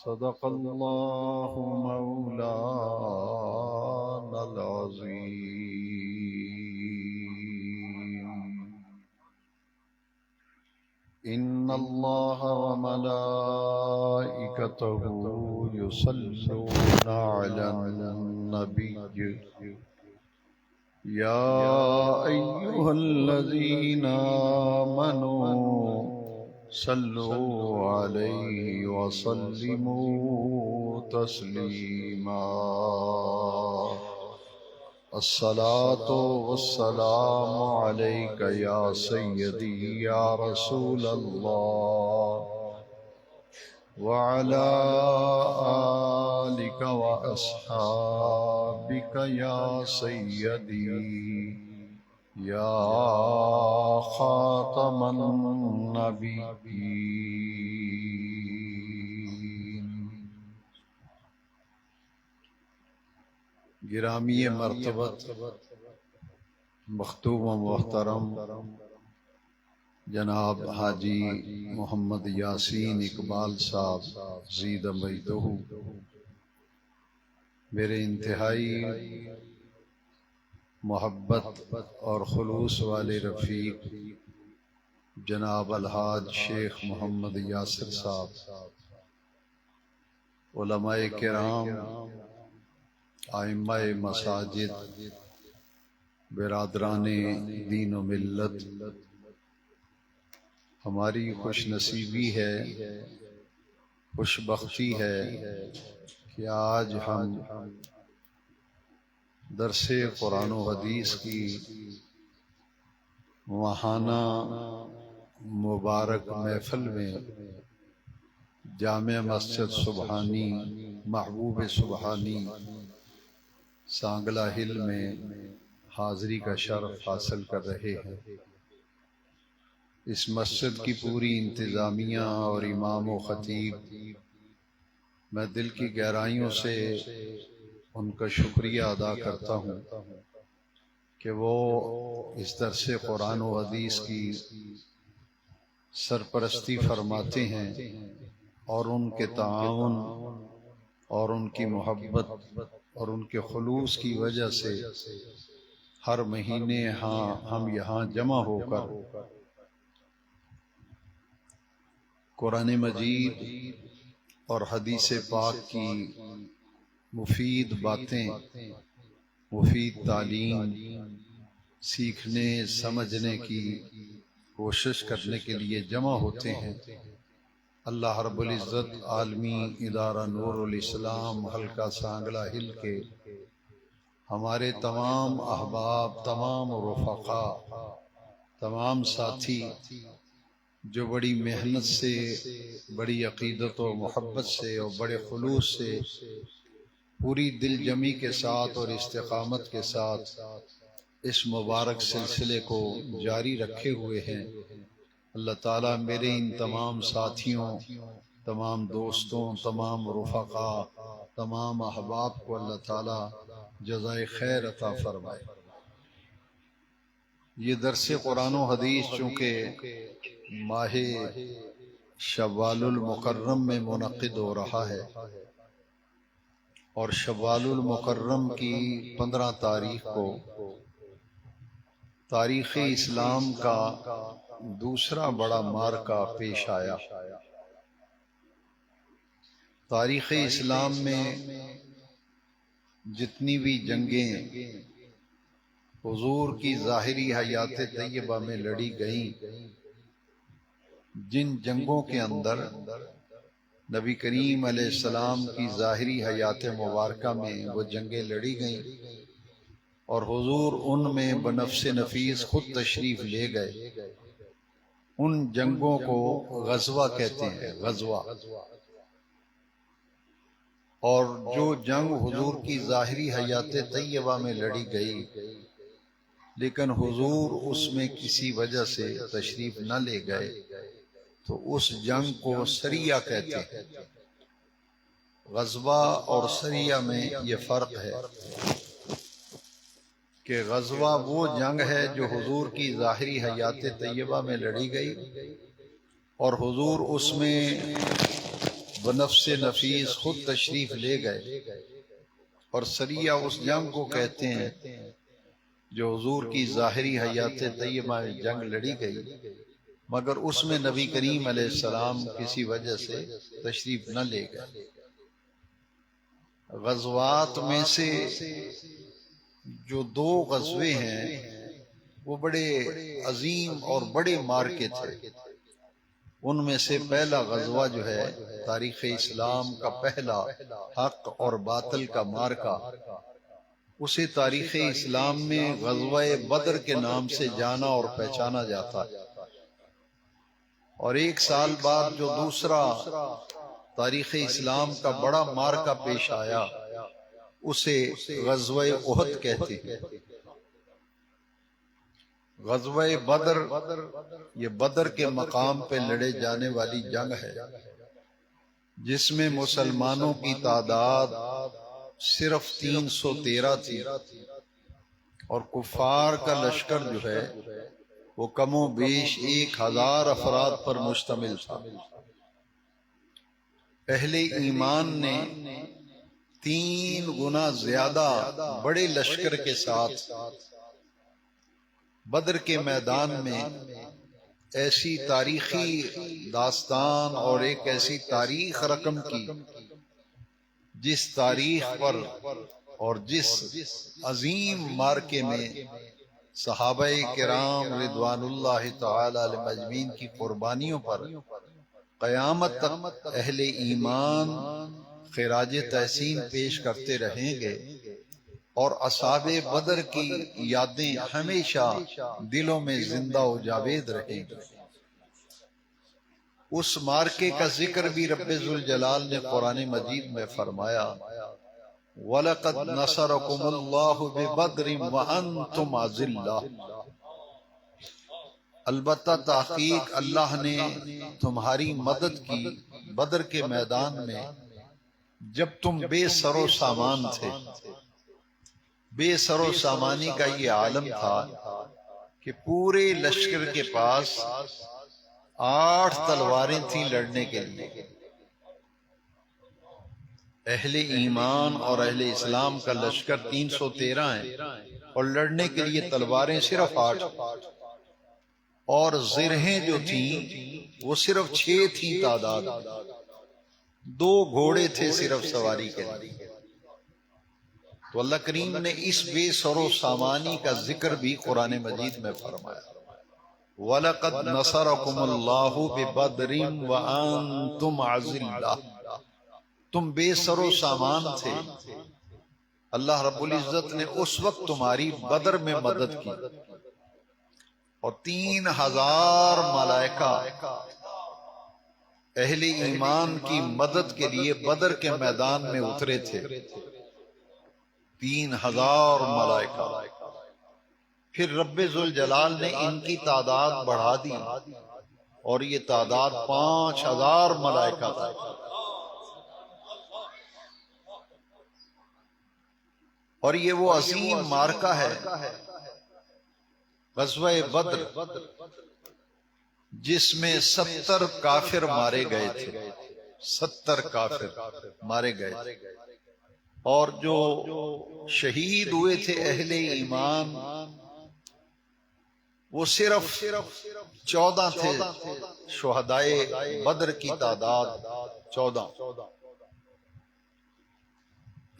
صدق الله مولانا العظيم. إن الله وملائكته يصلون على النبي يا أيها الذين آمنوا صلوا عليه وسلموا تسليما. الصلاة والسلام عليك يا سيدي يا رسول الله وعلى آلك وأصحابك يا سيدي يا خاتم النبيين. گرامی مرتبت مختوم و محترم جناب حاجی محمد یاسین اقبال صاحب زید مجدہ، میرے انتہائی محبت اور خلوص والے رفیق جناب الحاج شیخ محمد یاسر صاحب، علماء کرام، ائمہ مساجد، برادران دین و ملت، ہماری خوش نصیبی ہے، خوش بختی ہے کہ آج ہم درس قرآن و حدیث کی ماہانہ مبارک محفل میں جامع مسجد سبحانی محبوب سبحانی سانگلہ ہل میں حاضری کا شرف حاصل کر رہے ہیں. اس مسجد کی پوری انتظامیہ اور امام و خطیب، میں دل کی گہرائیوں سے ان کا شکریہ ادا کرتا ہوں کہ وہ اس درس قرآن و حدیث کی سرپرستی فرماتے ہیں اور ان کے تعاون اور ان کی محبت اور ان کے خلوص کی وجہ سے ہر مہینے ہم یہاں جمع ہو کر قرآن مجید اور حدیث پاک کی مفید باتیں، مفید تعلیم سیکھنے سمجھنے کی کوشش کرنے کے لیے جمع ہوتے ہیں. اللہ رب العزت عالمی ادارہ نور الاسلام حلقہ سانگلہ ہل کے ہمارے تمام احباب، تمام رفقا، تمام ساتھی جو بڑی محنت سے، بڑی عقیدت و محبت سے اور بڑے خلوص سے، پوری دل جمی کے ساتھ اور استقامت کے ساتھ اس مبارک سلسلے کو جاری رکھے ہوئے ہیں، اللہ تعالیٰ میرے ان تمام ساتھیوں، تمام دوستوں، تمام رفقا، تمام احباب کو اللہ تعالیٰ جزائے خیر عطا فرمائے. یہ درس قرآن و حدیث چونکہ ماہ شوال المکرم میں منعقد ہو رہا ہے اور شوال المکرم کی 15 تاریخ کو تاریخ اسلام کا دوسرا بڑا معرکہ پیش آیا. تاریخ اسلام میں جتنی بھی جنگیں حضور کی ظاہری حیات طیبہ میں لڑی گئیں، جن جنگوں کے اندر نبی کریم علیہ السلام کی ظاہری حیات مبارکہ میں وہ جنگیں لڑی گئیں اور حضور ان میں بنفس نفیس خود تشریف لے گئے، ان جنگوں کو غزوہ کہتے ہیں، غزوہ. اور جو جنگ حضور کی ظاہری حیات طیبہ میں لڑی گئی لیکن حضور اس میں کسی وجہ سے تشریف نہ لے گئے تو اس جنگ کو سریہ کہتے ہیں. غزوہ اور سریہ میں یہ فرق ہے کہ غزوہ وہ جنگ ہے جو حضور کی ظاہری حیات طیبہ میں لڑی گئی اور حضور اس میں بنفس نفیس خود تشریف لے گئے، اور سریہ اس جنگ کو کہتے ہیں جو حضور کی ظاہری حیات طیبہ میں جنگ لڑی گئی، مگر اس میں نبی کریم علیہ السلام کسی وجہ سے تشریف نہ لے گئے۔ غزوات میں سے جو 2 غزوے ہیں وہ بڑے عظیم اور بڑے مارکے تھے۔ ان میں سے پہلا غزوہ جو ہے تاریخ اسلام کا پہلا حق اور باطل کا مارکہ، اسے تاریخ اسلام میں غزوہ بدر کے نام سے جانا اور پہچانا جاتا ہے۔ اور 1 سال بعد جو دوسرا تاریخ اسلام کا بڑا مارکہ پیش آیا اسے غزوہ احد کہتے ہیں۔ غزوہ بدر یہ بدر کے مقام پہ لڑے جانے والی جنگ ہے، جس میں مسلمانوں کی تعداد صرف 313 تھی، اور کفار کا لشکر جو ہے وہ کم و بیش 1000 افراد پر مشتمل تھا۔ اہل ایمان نے 3 گنا زیادہ بڑے لشکر کے ساتھ بدر کے میدان میں ایسی تاریخی داستان اور ایک ایسی تاریخ رقم کی جس تاریخ پر اور جس عظیم مارکے میں صحابہ کرام رضوان اللہ تعالی علیہم اجمعین کی قربانیوں پر قیامت تک اہل ایمان خراج تحسین پیش کرتے رہیں گے، اور اصحاب بدر کی یادیں ہمیشہ دلوں میں زندہ و جاوید رہیں گی۔ اس مارکے کا ذکر بھی رب ذوالجلال نے قرآن مجید میں فرمایا، وَلَقَدْ نَصَرَكُمُ اللَّهُ بِبَدْرٍ وَأَنْتُمْ أَذِلَّةٌ، البتہ تحقیق اللہ نے تمہاری مدد کی بدر کے میدان میں جب تم بے سر و سامان تھے۔ بے سر و سامانی کا یہ عالم تھا کہ پورے لشکر کے پاس 8 تلواریں تھیں لڑنے کے لیے۔ اہل ایمان اور اہل اسلام کا لشکر 313 ہے، اور لڑنے کے لیے تلواریں صرف 8، اور زرہیں جو تھیں وہ صرف 6 تھیں تعداد، 2 گھوڑے تھے صرف سواری کے لیے۔ تو اللہ کریم نے اس بے سر و سامانی کا ذکر بھی قرآن مجید میں فرمایا، وَلَقَدْ نَصَرَكُمُ اللَّهُ بِبَدْرٍ وَأَنْتُمْ أَذِلَّةٌ، تم بے سر و سامان تھے، اللہ رب العزت نے اس وقت تمہاری بدر میں مدد کی، اور 3000 ملائکہ اہل ایمان کی مدد کے لیے بدر کے میدان میں اترے تھے۔ 3000 ملائکہ۔ پھر رب ذوالجلال نے ان کی تعداد بڑھا دی اور یہ تعداد 5000 ملائکہ تھا۔ اور یہ وہ عظیم مارکہ ہے غزوہ بدر، جس میں 70 کافر مارے گئے تھے، 70 کافر مارے گئے تھے، اور جو شہید ہوئے تھے اہل ایمان وہ صرف 14 تھے۔ شہدائے بدر کی تعداد 14،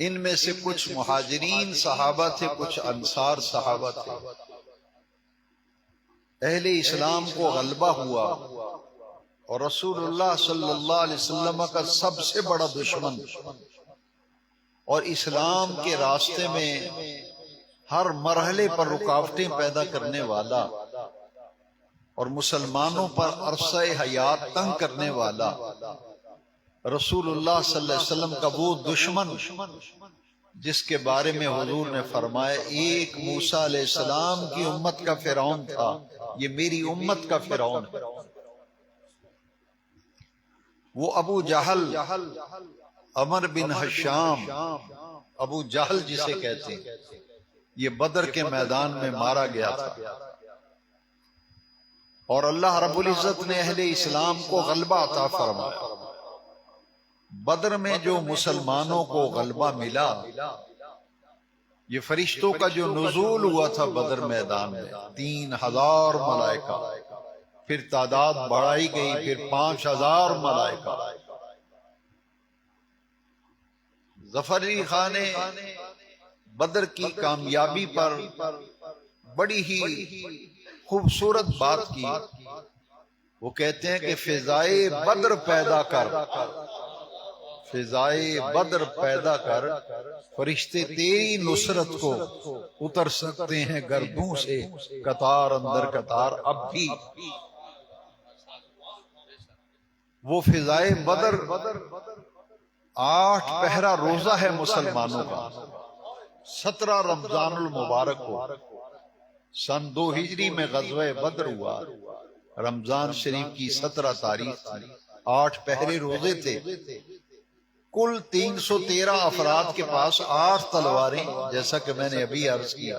ان میں سے کچھ مہاجرین صحابہ تھے، کچھ انصار صحابہ تھے۔ اہل اسلام کو غلبہ ہوا، اور رسول اللہ صلی اللہ علیہ وسلم کا سب سے بڑا دشمن اور اسلام کے راستے میں ہر مرحلے پر رکاوٹیں پیدا کرنے والا اور مسلمانوں پر عرصہ حیات تنگ کرنے والا رسول اللہ صلی اللہ علیہ وسلم کا وہ دشمن جس کے بارے میں حضور نے فرمایا ایک موسیٰ علیہ السلام کی امت کا فرعون تھا، یہ میری امت کا فرعون ہے۔ وہ ابو جہل، عمر بن حشام، ابو جہل جسے کہتے ہیں، یہ بدر کے میدان میں مارا گیا تھا، اور اللہ رب العزت نے اہل اسلام کو غلبہ عطا فرمایا۔ بدر میں جو مسلمانوں کو غلبہ ملا، یہ فرشتوں کا جو نزول ہوا تھا بدر میدان میں، 3000 ملائکہ، پھر تعداد بڑھائی گئی، پھر 5000 ملائکہ۔ ظفر علی خان نے بدر کی کامیابی پر بڑی ہی خوبصورت بات کی۔ وہ کہتے ہیں کہ فضائے بدر پیدا کر، فضائے بدر پیدا کر، فرشتے تیری نصرت کو اتر سکتے ہیں گردوں سے قطار اندر قطار اب بھی۔ وہ فضائے بدر 8 پہرا روزہ ہے مسلمانوں کا، 17 رمضان المبارک کو، سن 2 ہجری میں غزوہ بدر ہوا، رمضان شریف کی 17 تاریخ تھی، 8 پہرے روزے تھے، کل 313 افراد کے پاس 8 تلواریں، جیسا کہ میں نے ابھی عرض کیا۔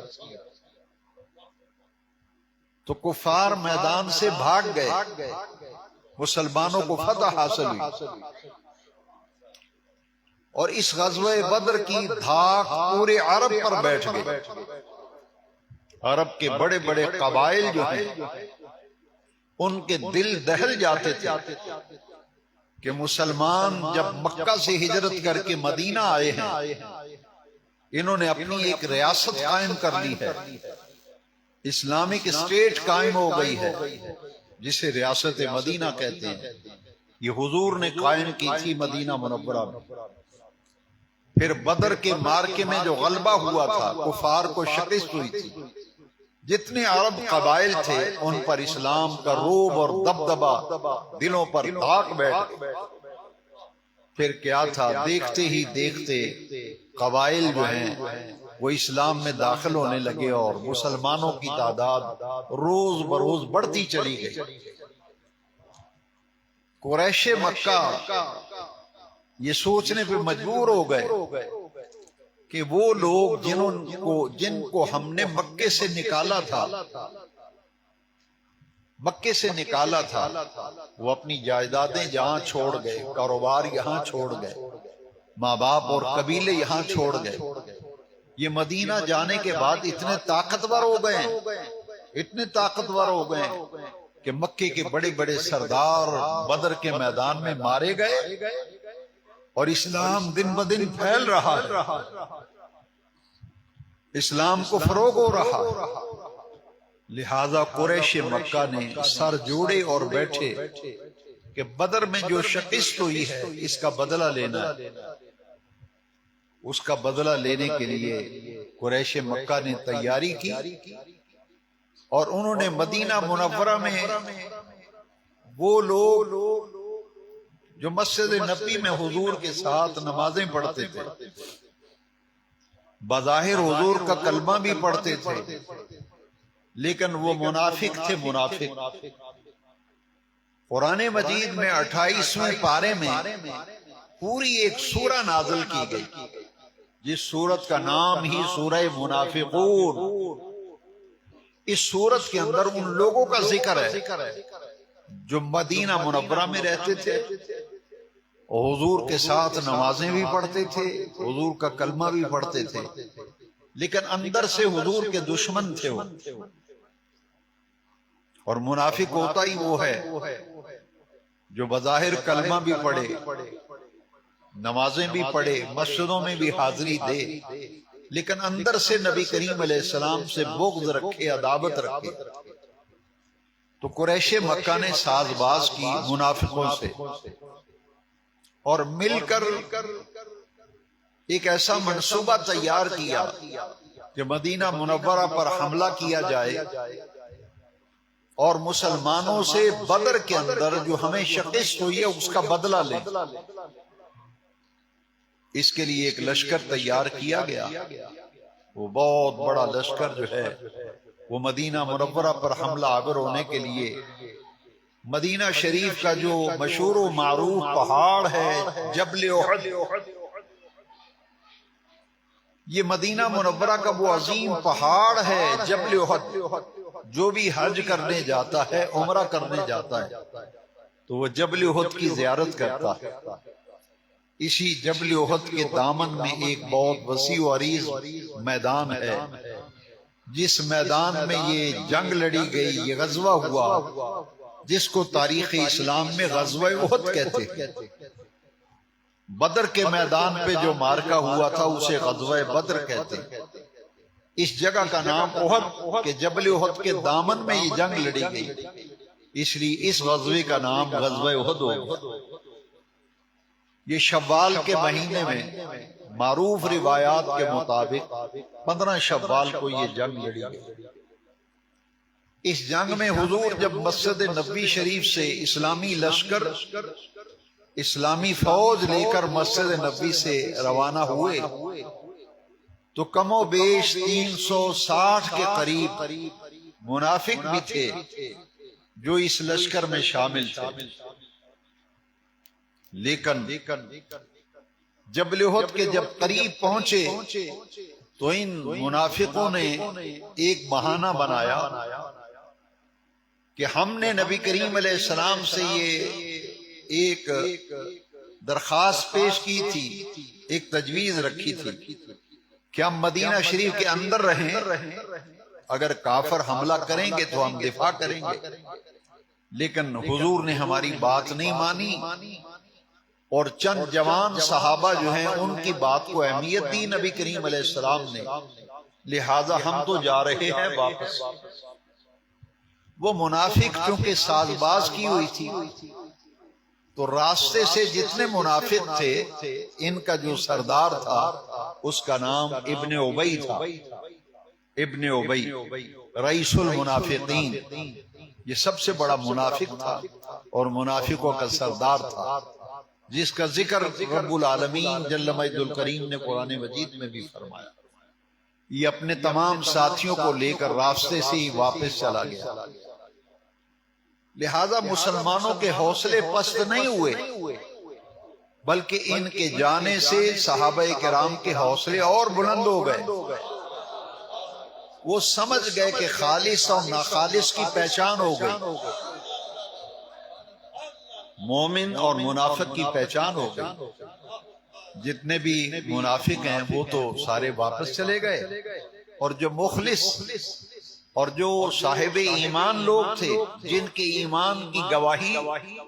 تو کفار میدان سے بھاگ گئے، مسلمانوں کو فتح حاصل ہوئی، اور اس غزوہ بدر کی دھاک پورے عرب پر بیٹھ گئی۔ عرب کے بڑے بڑے قبائل جو ہیں ان کے دل دہل جاتے تھے کہ مسلمان جب مکہ سے ہجرت کر کے مدینہ آئے ہیں، انہوں نے اپنی ایک ریاست قائم کر لی ہے، اسلامک اسٹیٹ قائم ہو گئی ہے، جسے ریاست مدینہ کہتے ہیں۔ یہ حضور نے قائم کی تھی مدینہ منورہ میں۔ پھر بدر کے مارکے میں جو غلبہ ہوا تھا، کفار کو شکست ہوئی تھی، جتنے عرب قبائل تھے ان پر اسلام کا روب اور دبدبہ دلوں پر دھاک بیٹھ گئی۔ پھر کیا تھا، دیکھتے ہی دیکھتے قبائل جو ہیں وہ اسلام میں داخل ہونے لگے، اور مسلمانوں کی تعداد روز بروز بڑھتی چلی گئی۔ قریش مکہ یہ سوچنے پہ مجبور ہو گئے کہ وہ لوگ جن کو ہم نے مکے سے نکالا تھا، وہ اپنی جائیدادیں جہاں چھوڑ گئے، کاروبار یہاں چھوڑ گئے، ماں باپ اور قبیلے یہاں چھوڑ گئے۔ یہ مدینہ جانے کے بعد اتنے طاقتور ہو گئے کہ مکے کے بڑے بڑے سردار بدر کے میدان میں مارے گئے، اور اسلام دن بدن پھیل رہا ہے، اسلام کو فروغ ہو رہا۔ لہذا قریش مکہ نے سر جوڑے اور بیٹھے کہ بدر میں جو شکست ہوئی ہے اس کا بدلہ لینا ہے۔ اس کا بدلہ لینے کے لیے قریش مکہ نے تیاری کی، اور انہوں نے مدینہ منورہ میں وہ لوگ جو مسجد نبی میں حضور کے ساتھ نمازیں پڑھتے تھے، بظاہر حضور کا کلمہ بھی پڑھتے تھے، لیکن وہ منافق تھے، منافق۔ قرآن مجید میں 28ویں پارے میں پوری ایک سورہ نازل کی گئی، جس سورت کا نام ہی سورہ منافقون۔ اس سورت کے اندر ان لوگوں کا ذکر ہے جو مدینہ منورہ میں رہتے تھے، حضور کے ساتھ نمازیں بھی پڑھتے تھے، حضور کا کلمہ بھی پڑھتے تھے، لیکن اندر سے حضور کے دشمن تھے وہ۔ اور منافق ہوتا ہی وہ ہے جو بظاہر کلمہ بھی پڑھے، نمازیں بھی پڑھے، مسجدوں میں بھی حاضری دے، لیکن اندر سے نبی کریم علیہ السلام سے بغض رکھے، عداوت رکھے۔ تو قریش مکہ نے ساز باز کی منافقوں سے، اور مل کر ایک ایسا منصوبہ تیار کیا کہ مدینہ منورہ پر حملہ کیا جائے، اور مسلمانوں سے بدر کے اندر جو ہمیں شکست ہوئی ہے اس کا بدلہ لیں۔ اس کے لیے ایک لشکر تیار کیا گیا۔ وہ بہت بڑا لشکر جو ہے وہ مدینہ منورہ پر حملہ آور ہونے کے لیے مدینہ شریف کا جو مشہور و معروف پہاڑ ہے جبل احد، یہ مدینہ منورہ کا وہ عظیم پہاڑ ہے جبل احد، جو بھی حج کرنے جاتا ہے، عمرہ کرنے جاتا ہے، تو وہ جبل احد کی زیارت کرتا ہے۔ اسی جبل احد کے دامن میں ایک بہت وسیع و عریض میدان ہے، جس میدان میں یہ جنگ لڑی گئی، یہ غزوہ ہوا، جس کو تاریخ اسلام میں غزوہ احد کہتے ہیں۔ بدر کے میدان پہ جو مارکہ ہوا تھا اسے غزوہ بدر کہتے ہیں۔ اس جگہ کا نام احد کہ جبل احد کے دامن میں یہ جنگ لڑی گئی، اس لیے اس غزوے کا نام غزوہ احد ہو گیا۔ یہ شوال کے مہینے میں معروف روایات کے مطابق 15 شوال کو یہ جنگ لڑی گئی۔ اس جنگ میں حضور جب مسجد نبوی شریف سے اسلامی لشکر، اسلامی فوج لے کر مسجد نبوی سے روانہ ہوئے تو کم و بیش 360 کے قریب منافق بھی تھے جو اس لشکر میں شامل تھے، لیکن جبل احد کے جب قریب پہنچے تو ان منافقوں نے ایک بہانہ بنایا کہ ہم نے نبی کریم علیہ السلام سے یہ ایک درخواست پیش کی تھی، ایک تجویز رکھی تھی کہ ہم مدینہ شریف کے اندر رہیں، اگر کافر حملہ کریں گے تو ہم دفاع کریں گے، لیکن حضور نے ہماری بات نہیں مانی اور چند جوان صحابہ جو ہیں ان کی بات کو اہمیت دی نبی کریم علیہ السلام نے، لہذا ہم تو جا رہے ہیں واپس۔ وہ منافق چونکہ ساز باز کی ہوئی تھی تو راستے سے جتنے منافق تھے ان کا جو سردار تھا اس کا نام ابن ابی تھا، ابن ابی رئیس المنافقین، یہ سب سے بڑا منافق تھا اور منافقوں کا سردار تھا، جس کا ذکر رب العالمین جل مجد الکریم نے قرآن مجید میں بھی فرمایا۔ یہ اپنے تمام ساتھیوں کو لے کر راستے سے ہی واپس چلا گیا، لہذا مسلمانوں کے حوصلے پست نہیں ہوئے بلکہ ان کے جانے سے صحابہ کرام کے حوصلے اور بلند ہو گئے۔ وہ سمجھ گئے کہ خالص اور ناخالص کی پہچان ہو گئی، مومن اور منافق کی پہچان ہو گئی۔ جتنے بھی منافق ہیں وہ تو سارے واپس چلے گئے، اور جو مخلص اور جو صاحب ایمان لوگ تھے جن کے ایمان کی گواہی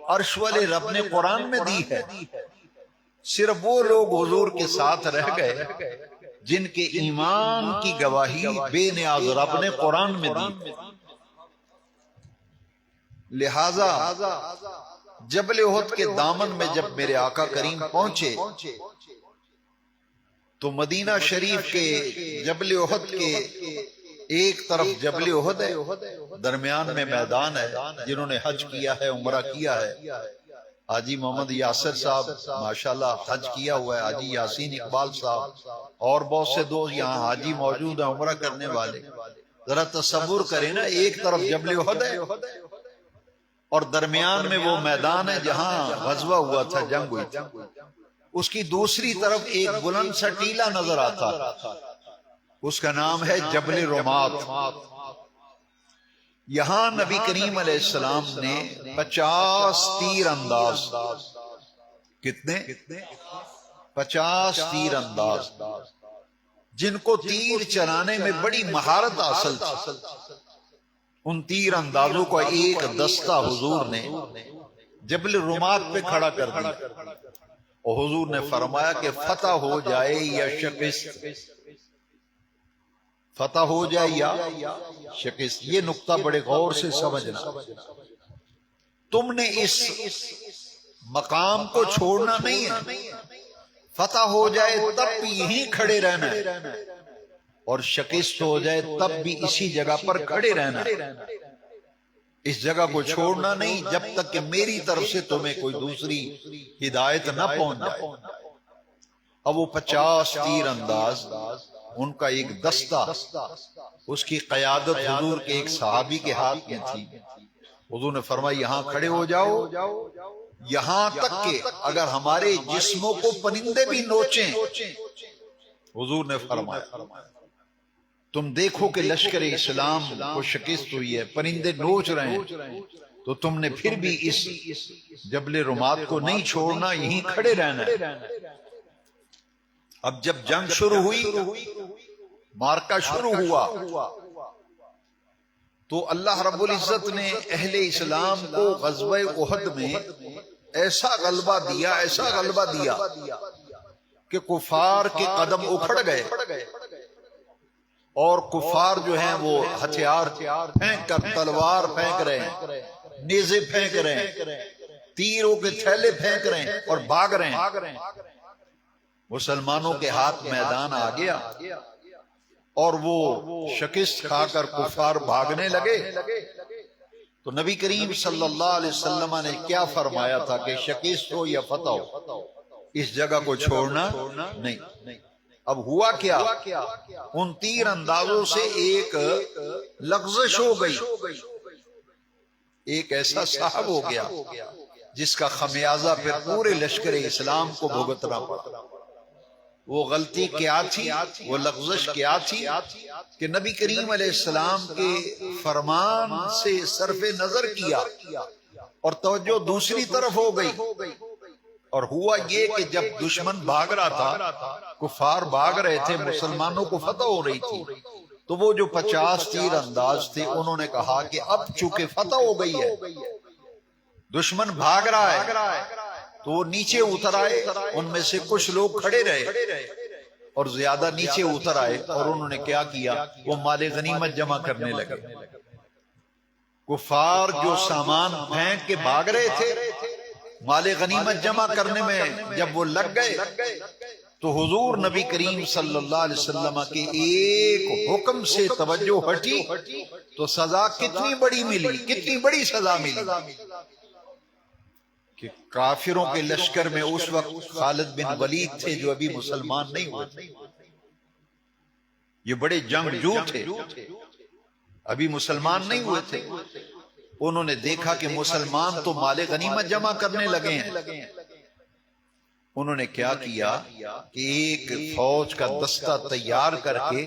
عرش والے رب نے قرآن میں دی ہے، صرف وہ لوگ حضور کے ساتھ رہ گئے جن کے ایمان کی گواہی بے نیاز رب نے قرآن میں دی۔ لہذا جبل احد کے دامن میں جب میرے آقا کریم پہنچے تو مدینہ شریف کے جبل احد کے ایک طرف جبل احد ہے، درمیان میں میدان ہے۔ جنہوں نے حج کیا ہے، عمرہ کیا ہے، حاجی محمد یاسر صاحب ماشاءاللہ حج کیا ہوا ہے، حاجی یاسین اقبال صاحب اور بہت سے دوست یہاں حاجی موجود ہیں عمرہ کرنے والے۔ ذرا تصور کریں نا، ایک طرف جبل احد ہے اور درمیان میں وہ میدان ہے جہاں غزوہ ہوا تھا، جنگ ہوئی تھی، اس کی دوسری طرف ایک بلند سا ٹیلہ نظر آتا، اس کا نام ہے جبل رمات۔ یہاں نبی کریم علیہ السلام نے 50 تیر انداز، کتنے؟ 50 تیر انداز، جن کو تیر چلانے میں بڑی مہارت حاصل تھی، ان تیر اندازوں کا ایک دستہ حضور نے جبل رمات پہ کھڑا کر دیا اور حضور نے فرمایا کہ فتح ہو جائے یا شکست، فتح ہو جائے یا شکست۔ یہ نقطہ بڑے غور سے سمجھنا، تم نے اس مقام کو چھوڑنا نہیں ہے، فتح ہو جائے تب بھی یہیں کھڑے رہنا ہے اور شکست ہو جائے تب بھی اسی جگہ پر کھڑے رہنا ہے، اس جگہ کو چھوڑنا نہیں جب تک کہ میری طرف سے تمہیں کوئی دوسری ہدایت نہ پہنچ جائے۔ اب وہ 50 تیر انداز، ان کا ایک دستہ، اس کی قیادت حضور کے ایک صحابی کے ہاتھ میں تھی۔ حضور نے فرمایا یہاں کھڑے ہو جاؤ، یہاں تک کہ اگر ہمارے جسموں کو پرندے بھی نوچیں۔ حضور نے فرمایا تم دیکھو کہ لشکر اسلام کو شکست ہوئی ہے، پرندے نوچ رہے ہیں، تو تم نے پھر بھی اس جبل رمات کو نہیں چھوڑنا، یہیں کھڑے رہنا ہے۔ اب جب جنگ شروع ہوئی، مارکا شروع ہوا، تو اللہ رب العزت نے اہل اسلام کو غزوہ احد میں ایسا غلبہ دیا، ایسا غلبہ دیا کہ کفار کے قدم اکھڑ گئے، اور کفار جو ہیں وہ ہتھیار پھینک کر، تلوار پھینک رہے ہیں، نیزے پھینک رہے ہیں، تیروں کے تھیلے پھینک رہے ہیں اور بھاگ رہے ہیں۔ مسلمانوں کے ہاتھ میدان آ گیا اور وہ شکست کھا کر کفار بھاگنے لگے۔ تو نبی کریم صلی اللہ علیہ وسلم نے کیا فرمایا تھا کہ شکست ہو یا فتح ہو، اس جگہ کو چھوڑنا نہیں۔ اب ہوا کیا، ان تیر اندازوں سے ایک لغزش ہو گئی، ایک ایسا صاحب ہو گیا جس کا خمیازہ پھر پورے لشکر اسلام کو بھگتنا پڑا۔ وہ غلطی کیا تھی، وہ لغزش کیا تھی کہ نبی کریم علیہ السلام کے فرمان سے صرف نظر کیا اور توجہ دوسری طرف ہو گئی، اور ہوا یہ کہ جب دشمن بھاگ رہا تھا، کفار بھاگ رہے تھے، مسلمانوں کو فتح ہو رہی تھی، تو وہ جو 50 تیر انداز تھے انہوں نے کہا کہ اب چونکہ فتح ہو گئی ہے، دشمن بھاگ رہا ہے، تو وہ نیچے اتر آئے۔ ان میں سے کچھ لوگ کھڑے رہے اور زیادہ نیچے اتر آئے، اور انہوں نے کیا کیا، وہ مال غنیمت جمع کرنے لگے۔ کفار جو سامان پھینک کے بھاگ رہے تھے، مال غنیمت جمع کرنے میں جب وہ لگ گئے، تو حضور نبی کریم صلی اللہ علیہ وسلم کے ایک حکم سے توجہ ہٹی تو سزا کتنی بڑی ملی، کتنی بڑی سزا ملی کہ کافروں کے لشکر میں اس وقت خالد بن ولید تھے جو ابھی مسلمان نہیں ہوئے تھے۔ یہ بڑے جنگجو تھے، ابھی مسلمان نہیں ہوئے تھے۔ انہوں نے دیکھا کہ مسلمان تو مال غنیمت جمع کرنے لگے ہیں۔ انہوں نے کیا کیا کہ ایک فوج کا دستہ تیار کر کے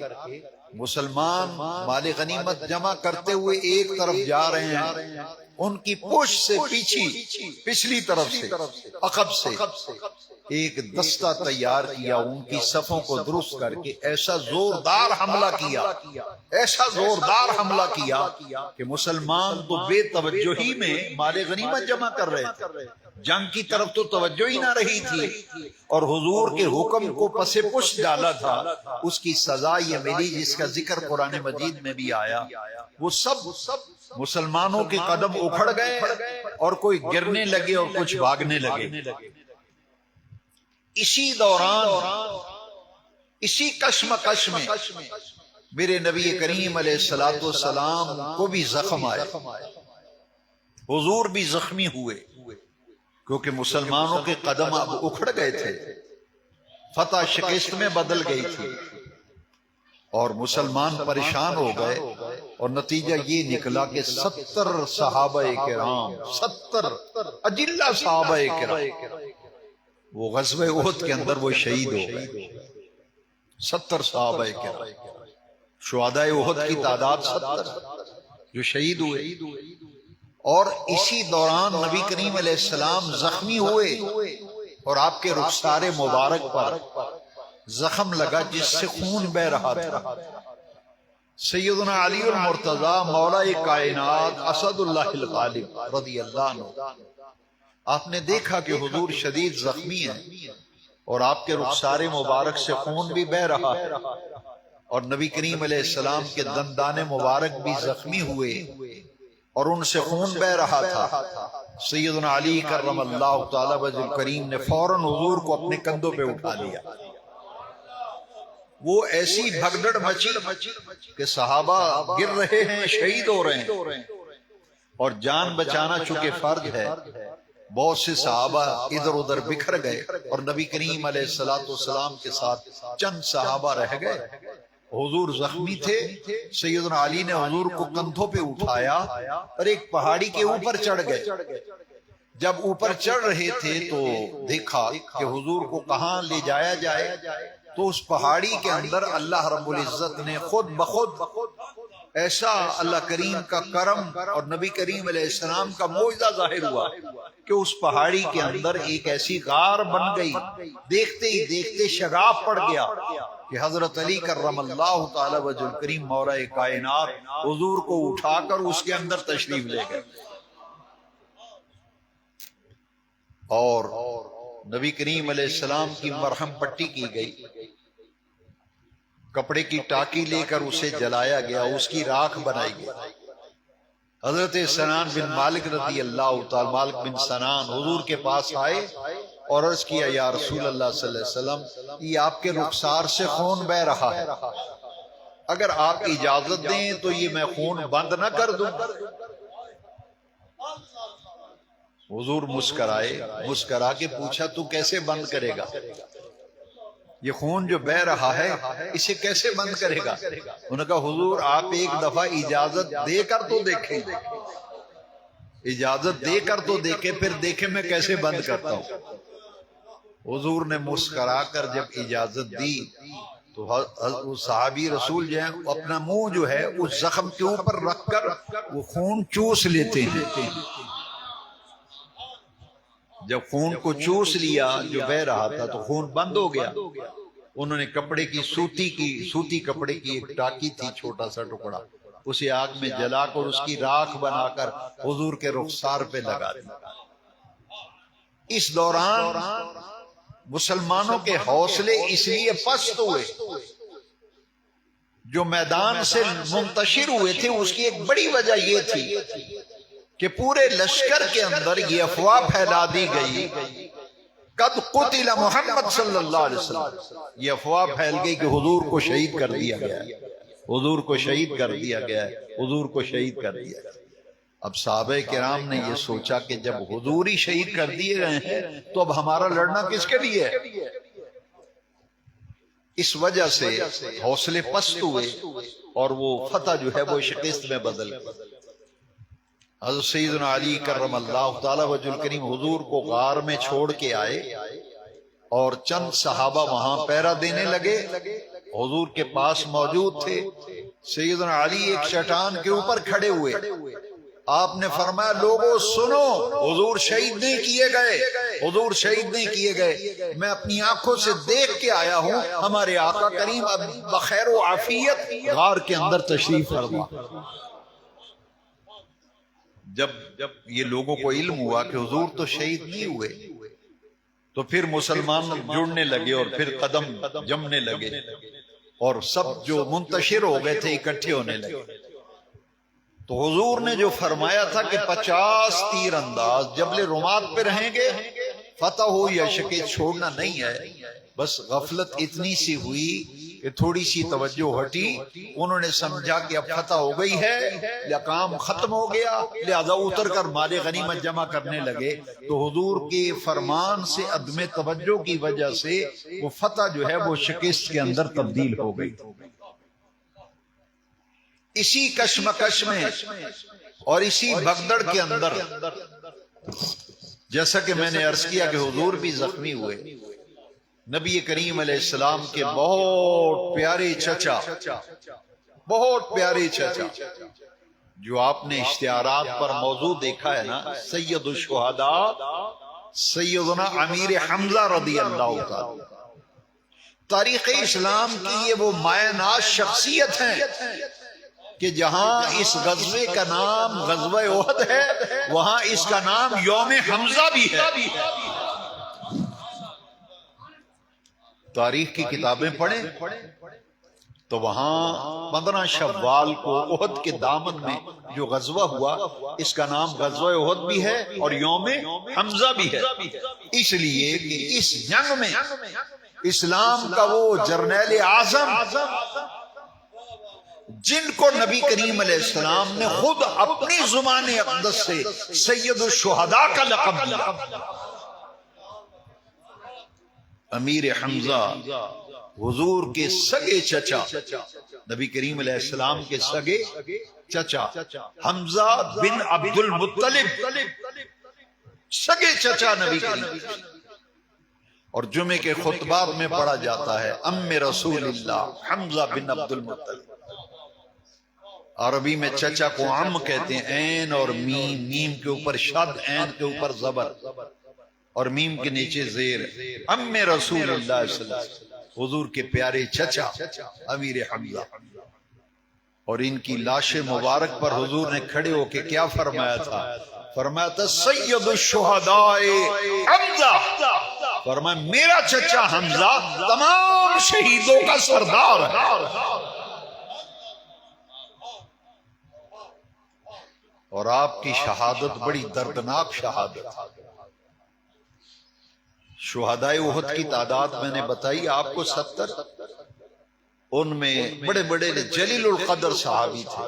مسلمان مال غنیمت جمع کرتے ہوئے ایک طرف جا رہے ہیں، ان کی پشت سے پچھلی طرف سے، عقب سے ایک دستہ تیار کیا، ان کی صفوں کو درست کر کے ایسا زوردار حملہ کیا، ایسا زوردار حملہ کیا کہ مسلمان تو بے توجہی میں مال غنیمت جمع کر رہے تھے، جنگ کی طرف تو توجہ ہی نہ رہی تھی، اور حضور کے حکم کو پس پشت ڈالا تھا۔ اس کی سزا یہ ملی جس کا ذکر قرآن مجید میں بھی آیا، وہ سب مسلمانوں کے قدم اکھڑ گئے اور کوئی گرنے لگے اور کچھ بھاگنے لگے۔ اسی دوران، اسی کشمکش میں میرے نبی کریم علیہ الصلوۃ والسلام کو بھی زخم آیا، حضور بھی زخمی ہوئے، کیونکہ مسلمانوں کے قدم اب اکھڑ گئے تھے، فتح شکست میں بدل گئی تھی، اور مسلمان پریشان ہو گئے، اور نتیجہ یہ نکلا کہ 70 صحابہ کرام، 70 اجلہ صحابہ کرام وہ غزوہ احد کے اندر وہ شہید ہو گئے۔ 70 صحابہ کرام، شہدائے احد کی تعداد 70 جو شہید ہوئے۔ اور اسی دوران نبی کریم علیہ السلام زخمی ہوئے، اور آپ کے رخسار مبارک پر زخم لگا جس سے خون بہ رہا تھا۔ سیدنا علی المرتضی مولا کائنات اسد اللہ الغالب رضی اللہ عنہ، آپ نے دیکھا کہ حضور شدید زخمی ہیں اور آپ کے رخسار مبارک سے خون بھی بہ رہا ہے، اور نبی کریم علیہ السلام کے دندان مبارک بھی زخمی ہوئے اور ان سے خون بہ رہا تھا۔ سیدنا علی کرم اللہ تعالی وجہ الکریم نے فوراً حضور کو اپنے کندھوں پہ اٹھا لیا۔ وہ ایسی بھگدڑ مچی کہ صحابہ گر رہے ہیں، شہید ہو رہے ہیں، اور جان بچانا چونکہ فرض ہے، بہت سے صحابہ ادھر ادھر بکھر گئے، اور نبی کریم علیہ الصلوۃ والسلام کے ساتھ چند صحابہ رہ گئے۔ حضور زخمی تھے، سیدنا علی نے حضور کو کندھوں پہ اٹھایا اور ایک پہاڑی کے اوپر چڑھ گئے۔ جب اوپر چڑھ رہے تھے تو دیکھا کہ حضور کو کہاں لے جایا جائے، تو اس پہاڑی کے اندر اللہ رب العزت نے خود بخود ایسا اللہ کریم کا کرم اور نبی کریم علیہ السلام کا معجزہ ظاہر ہوا کہ اس پہاڑی کے اندر ایک ایسی غار بن گئی، دیکھتے ہی دیکھتے شگاف پڑ گیا کہ حضرت علی کرم اللہ تعالی وجہ الکریم مولا کائنات حضور کو اٹھا کر اس کے اندر تشریف لے گئے، اور نبی کریم علیہ السلام کی مرہم پٹی کی گئی، کپڑے کی ٹاکی لے کر اسے جلایا گیا، اس کی راکھ بنائی گئی۔ حضرت سنان بن مالک رضی اللہ تعالی، مالک بن سنان حضور کے پاس آئے اور عرض کیا یا رسول اللہ صلی اللہ علیہ وسلم، یہ آپ کے رخسار سے خون بہ رہا ہے، اگر آپ اجازت دیں تو یہ میں خون بند نہ کر دوں۔ حضور مسکرائے، مسکرا کے پوچھا تو کیسے بند کرے گا؟ یہ خون جو بہ رہا ہے اسے کیسے بند کرے گا؟ انہوں نے کہا حضور آپ ایک دفعہ اجازت دے کر تو دیکھیں، اجازت دے کر تو دیکھیں، پھر دیکھیں میں کیسے بند کرتا ہوں۔ حضور نے مسکرا کر جب اجازت دی تو صحابی رسول جو ہیں اپنا منہ جو ہے اس زخم کے اوپر رکھ کر وہ خون چوس لیتے ہیں۔ جب خون کو چوس لیا جو بہ رہا تھا تو خون بند ہو گیا۔ انہوں نے کپڑے کی سوتی کپڑے کی ایک ٹاکی تھی، چھوٹا سا ٹکڑا، اسے آگ میں جلا کر اس کی راکھ بنا کر حضور کے رخسار پہ لگا دیا۔ اس دوران مسلمانوں کے حوصلے اس لیے پست ہوئے، جو میدان سے منتشر ہوئے تھے اس کی ایک بڑی وجہ یہ تھی کہ پورے لشکر کے اندر یہ افواہ پھیلا دی گئی قد قتل محمد صلی اللہ علیہ وسلم، یہ افواہ پھیل گئی کہ حضور کو شہید کر دیا گیا ہے، حضور کو شہید کر دیا گیا ہے، حضور کو شہید کر دیا گیا۔ اب صحابہ کرام نے یہ سوچا کہ جب حضور ہی شہید کر دیے گئے ہیں تو اب ہمارا لڑنا کس کے لیے ہے؟ اس وجہ سے حوصلے پست ہوئے اور وہ فتح جو ہے وہ شکست میں بدل گئی۔ حضرت سیدنا علی کرم اللہ تعالی وجہ الکریم حضور کو غار میں چھوڑ کے آئے اور چند صحابہ وہاں پہرا دینے لگے، حضور کے پاس موجود تھے۔ سیدنا علی ایک چٹان کے اوپر کھڑے ہوئے، آپ نے فرمایا لوگوں سنو، حضور شہید نہیں کیے گئے، حضور شہید نہیں کیے گئے، میں اپنی آنکھوں سے دیکھ کے آیا ہوں، ہمارے آقا کریم اب بخیر و عافیت غار کے اندر تشریف فرما۔ جب یہ لوگوں کو علم ہوا کہ حضور تو شہید نہیں ہوئے تو پھر مسلمان جڑنے لگے اور پھر قدم جمنے لگے اور سب جو منتشر ہو گئے تھے اکٹھے ہونے لگے۔ تو حضور نے جو فرمایا تھا کہ 50 تیر انداز جبل رومات پہ رہیں گے، فتح ہو یا شکست چھوڑنا نہیں ہے۔ بس غفلت اتنی سی ہوئی کہ تھوڑی سی توجہ ہٹی، انہوں نے سمجھا کہ اب فتح ہو گئی ہے، کام ختم ہو گیا، لہذا اتر کر مال غنیمت جمع کرنے لگے۔ تو حضور کے فرمان سے عدم توجہ کی وجہ سے وہ فتح جو ہے وہ شکست کے اندر تبدیل ہو گئی۔ اسی کشمکش میں اور اسی بگدڑ کے اندر جیسا کہ میں نے عرض کیا کہ حضور بھی زخمی ہوئے، نبی کریم علیہ السلام کے بہت پیارے چچا، بہت پیارے چچا، جو آپ نے اشتہارات پر موضوع دیکھا ہے نا، سید الشہداء سیدنا امیر حمزہ رضی اللہ تعالی، تاریخ اسلام کی یہ وہ مایہ ناز شخصیت ہیں کہ جہاں اس غزوے کا نام غزوہ احد ہے وہاں اس کا نام یوم حمزہ بھی ہے۔ تاریخ کی کتابیں پڑھیں تو وہاں 15 شوال کو احد کے دامن میں جو غزوہ ہوا اس کا نام غزوہ احد بھی ہے اور یوم حمزہ بھی ہے، اس لیے کہ اس جنگ میں اسلام کا وہ جرنیل اعظم جن کو نبی کریم علیہ السلام نے خود اپنی زبان اقدس سے سید الشہداء کا لقب دیا، امیر حمزہ حضور کے سگے چچا، نبی کریم علیہ السلام کے سگے چچا حمزہ بن عبد المطلب، سگے چچا نبی کریم، اور جمعے کے خطبات میں پڑھا جاتا ہے ام رسول اللہ حمزہ بن عبد المطلب۔ عربی میں چچا کو عم کہتے ہیں، عین اور میم، میم کے اوپر شد، عین کے اوپر زبر اور میم کے نیچے زیر۔ ام رسول اللہ صلی اللہ علیہ وسلم، حضور کے پیارے چچا امیر حمزہ، اور ان کی لاش مبارک پر حضور نے کھڑے ہو کے کیا فرمایا تھا؟ فرمایا تھا سید الشہداء حمزہ، فرمایا میرا چچا حمزہ تمام شہیدوں کا سردار ہے۔ اور آپ کی شہادت بڑی دردناک شہادت۔ شہدائے احد کی تعداد میں نے بتائی آپ کو 70، ان میں بڑے بڑے جلیل القدر صحابی تھے،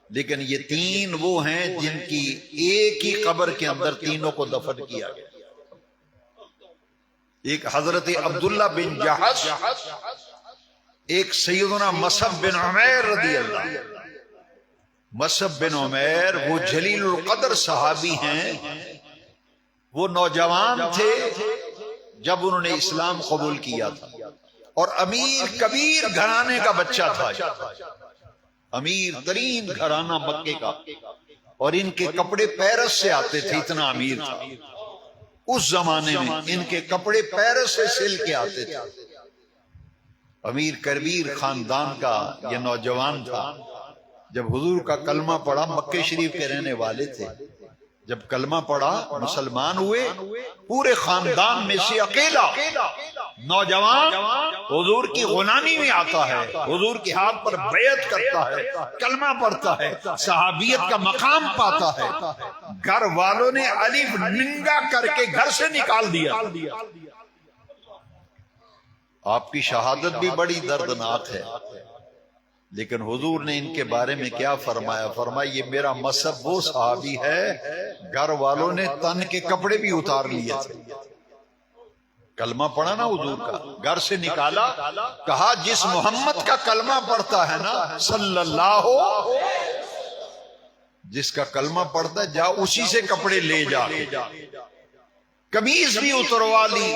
لیکن یہ 3 وہ ہیں جن کی ایک ہی قبر کے اندر تینوں کو دفن کیا گیا۔ ایک حضرت عبداللہ بن جحش، ایک سیدنا مصعب بن عمیر رضی اللہ۔ مصعب بن عمیر وہ جلیل القدر صحابی ہیں، وہ نوجوان تھے جب انہوں نے اسلام قبول کیا تھا، اور امیر کبیر گھرانے کا بچہ تھا، امیر ترین گھرانہ مکے کا، اور ان کے کپڑے پیرس سے آتے تھے، اتنا امیر تھا اس زمانے میں، ان کے کپڑے پیرس سے سل کے آتے تھے۔ امیر کبیر خاندان کا یہ نوجوان تھا، جب حضور کا کلمہ پڑھا، مکے شریف کے رہنے والے تھے، جب کلمہ پڑھا مسلمان ہوئے، پورے خاندان میں سے اکیلا نوجوان حضور کی غلامی میں آتا ہے، حضور کے ہاتھ پر بیعت کرتا ہے، کلمہ پڑھتا ہے، صحابیت کا مقام پاتا ہے۔ گھر والوں نے الف ننگا کر کے گھر سے نکال دیا۔ آپ کی شہادت بھی بڑی دردناک ہے، لیکن حضور نے ان کے بارے میں کیا فرمایا؟ فرمایا یہ میرا مصعب وہ صحابی ہے گھر والوں نے تن کے کپڑے بھی اتار لیے تھے۔ کلمہ پڑھا نا حضور کا، گھر سے نکالا، کہا جس محمد کا کلمہ پڑھتا ہے نا صلی اللہ، جس کا کلمہ پڑھتا ہے جا اسی سے کپڑے لے جا، قمیض بھی اتروا لی،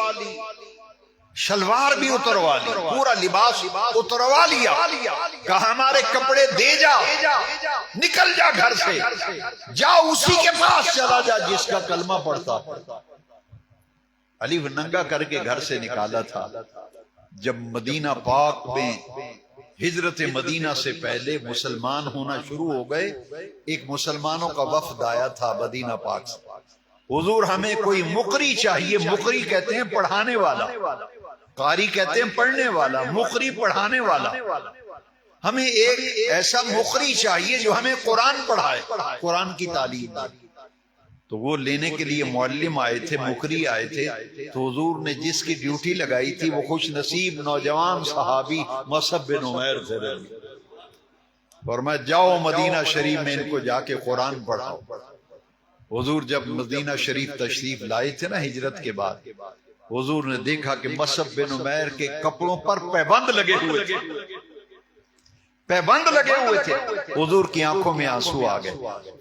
شلوار بھی اتروا لی، پورا لباس اتروا لیا، کہا ہمارے کپڑے دے جا، نکل جا گھر سے، جا اسی کے پاس چلا جا جس کا کلمہ پڑھتا۔ الف ننگا کر کے گھر سے نکالا تھا۔ جب مدینہ پاک میں ہجرت مدینہ سے پہلے مسلمان ہونا شروع ہو گئے، ایک مسلمانوں کا وفد آیا تھا مدینہ پاک سے، حضور ہمیں کوئی مقری چاہیے، مقری کہتے ہیں پڑھانے والا، قاری کہتے ہیں پڑھنے والا، مقری پڑھانے والا، ہمیں ایک ایسا مقری چاہیے جو ہمیں قرآن پڑھائے، قرآن کی تعلیم۔ تو وہ لینے کے لیے معلم آئے تھے، مقری آئے تھے، تو حضور نے جس کی ڈیوٹی لگائی تھی وہ خوش نصیب نوجوان صحابی مصعب بن عمیر تھے، فرمایا جاؤ مدینہ شریف میں ان کو جا کے قرآن پڑھاؤ۔ حضور جب مدینہ شریف تشریف لائے تھے نا ہجرت کے بعد، حضور نے دیکھا کہ مصعب بن عمیر کے کپڑوں پر پیبند لگے ہوئے تھے، پیبند لگے ہوئے تھے۔ حضور کی آنکھوں میں آنسو آ گئے،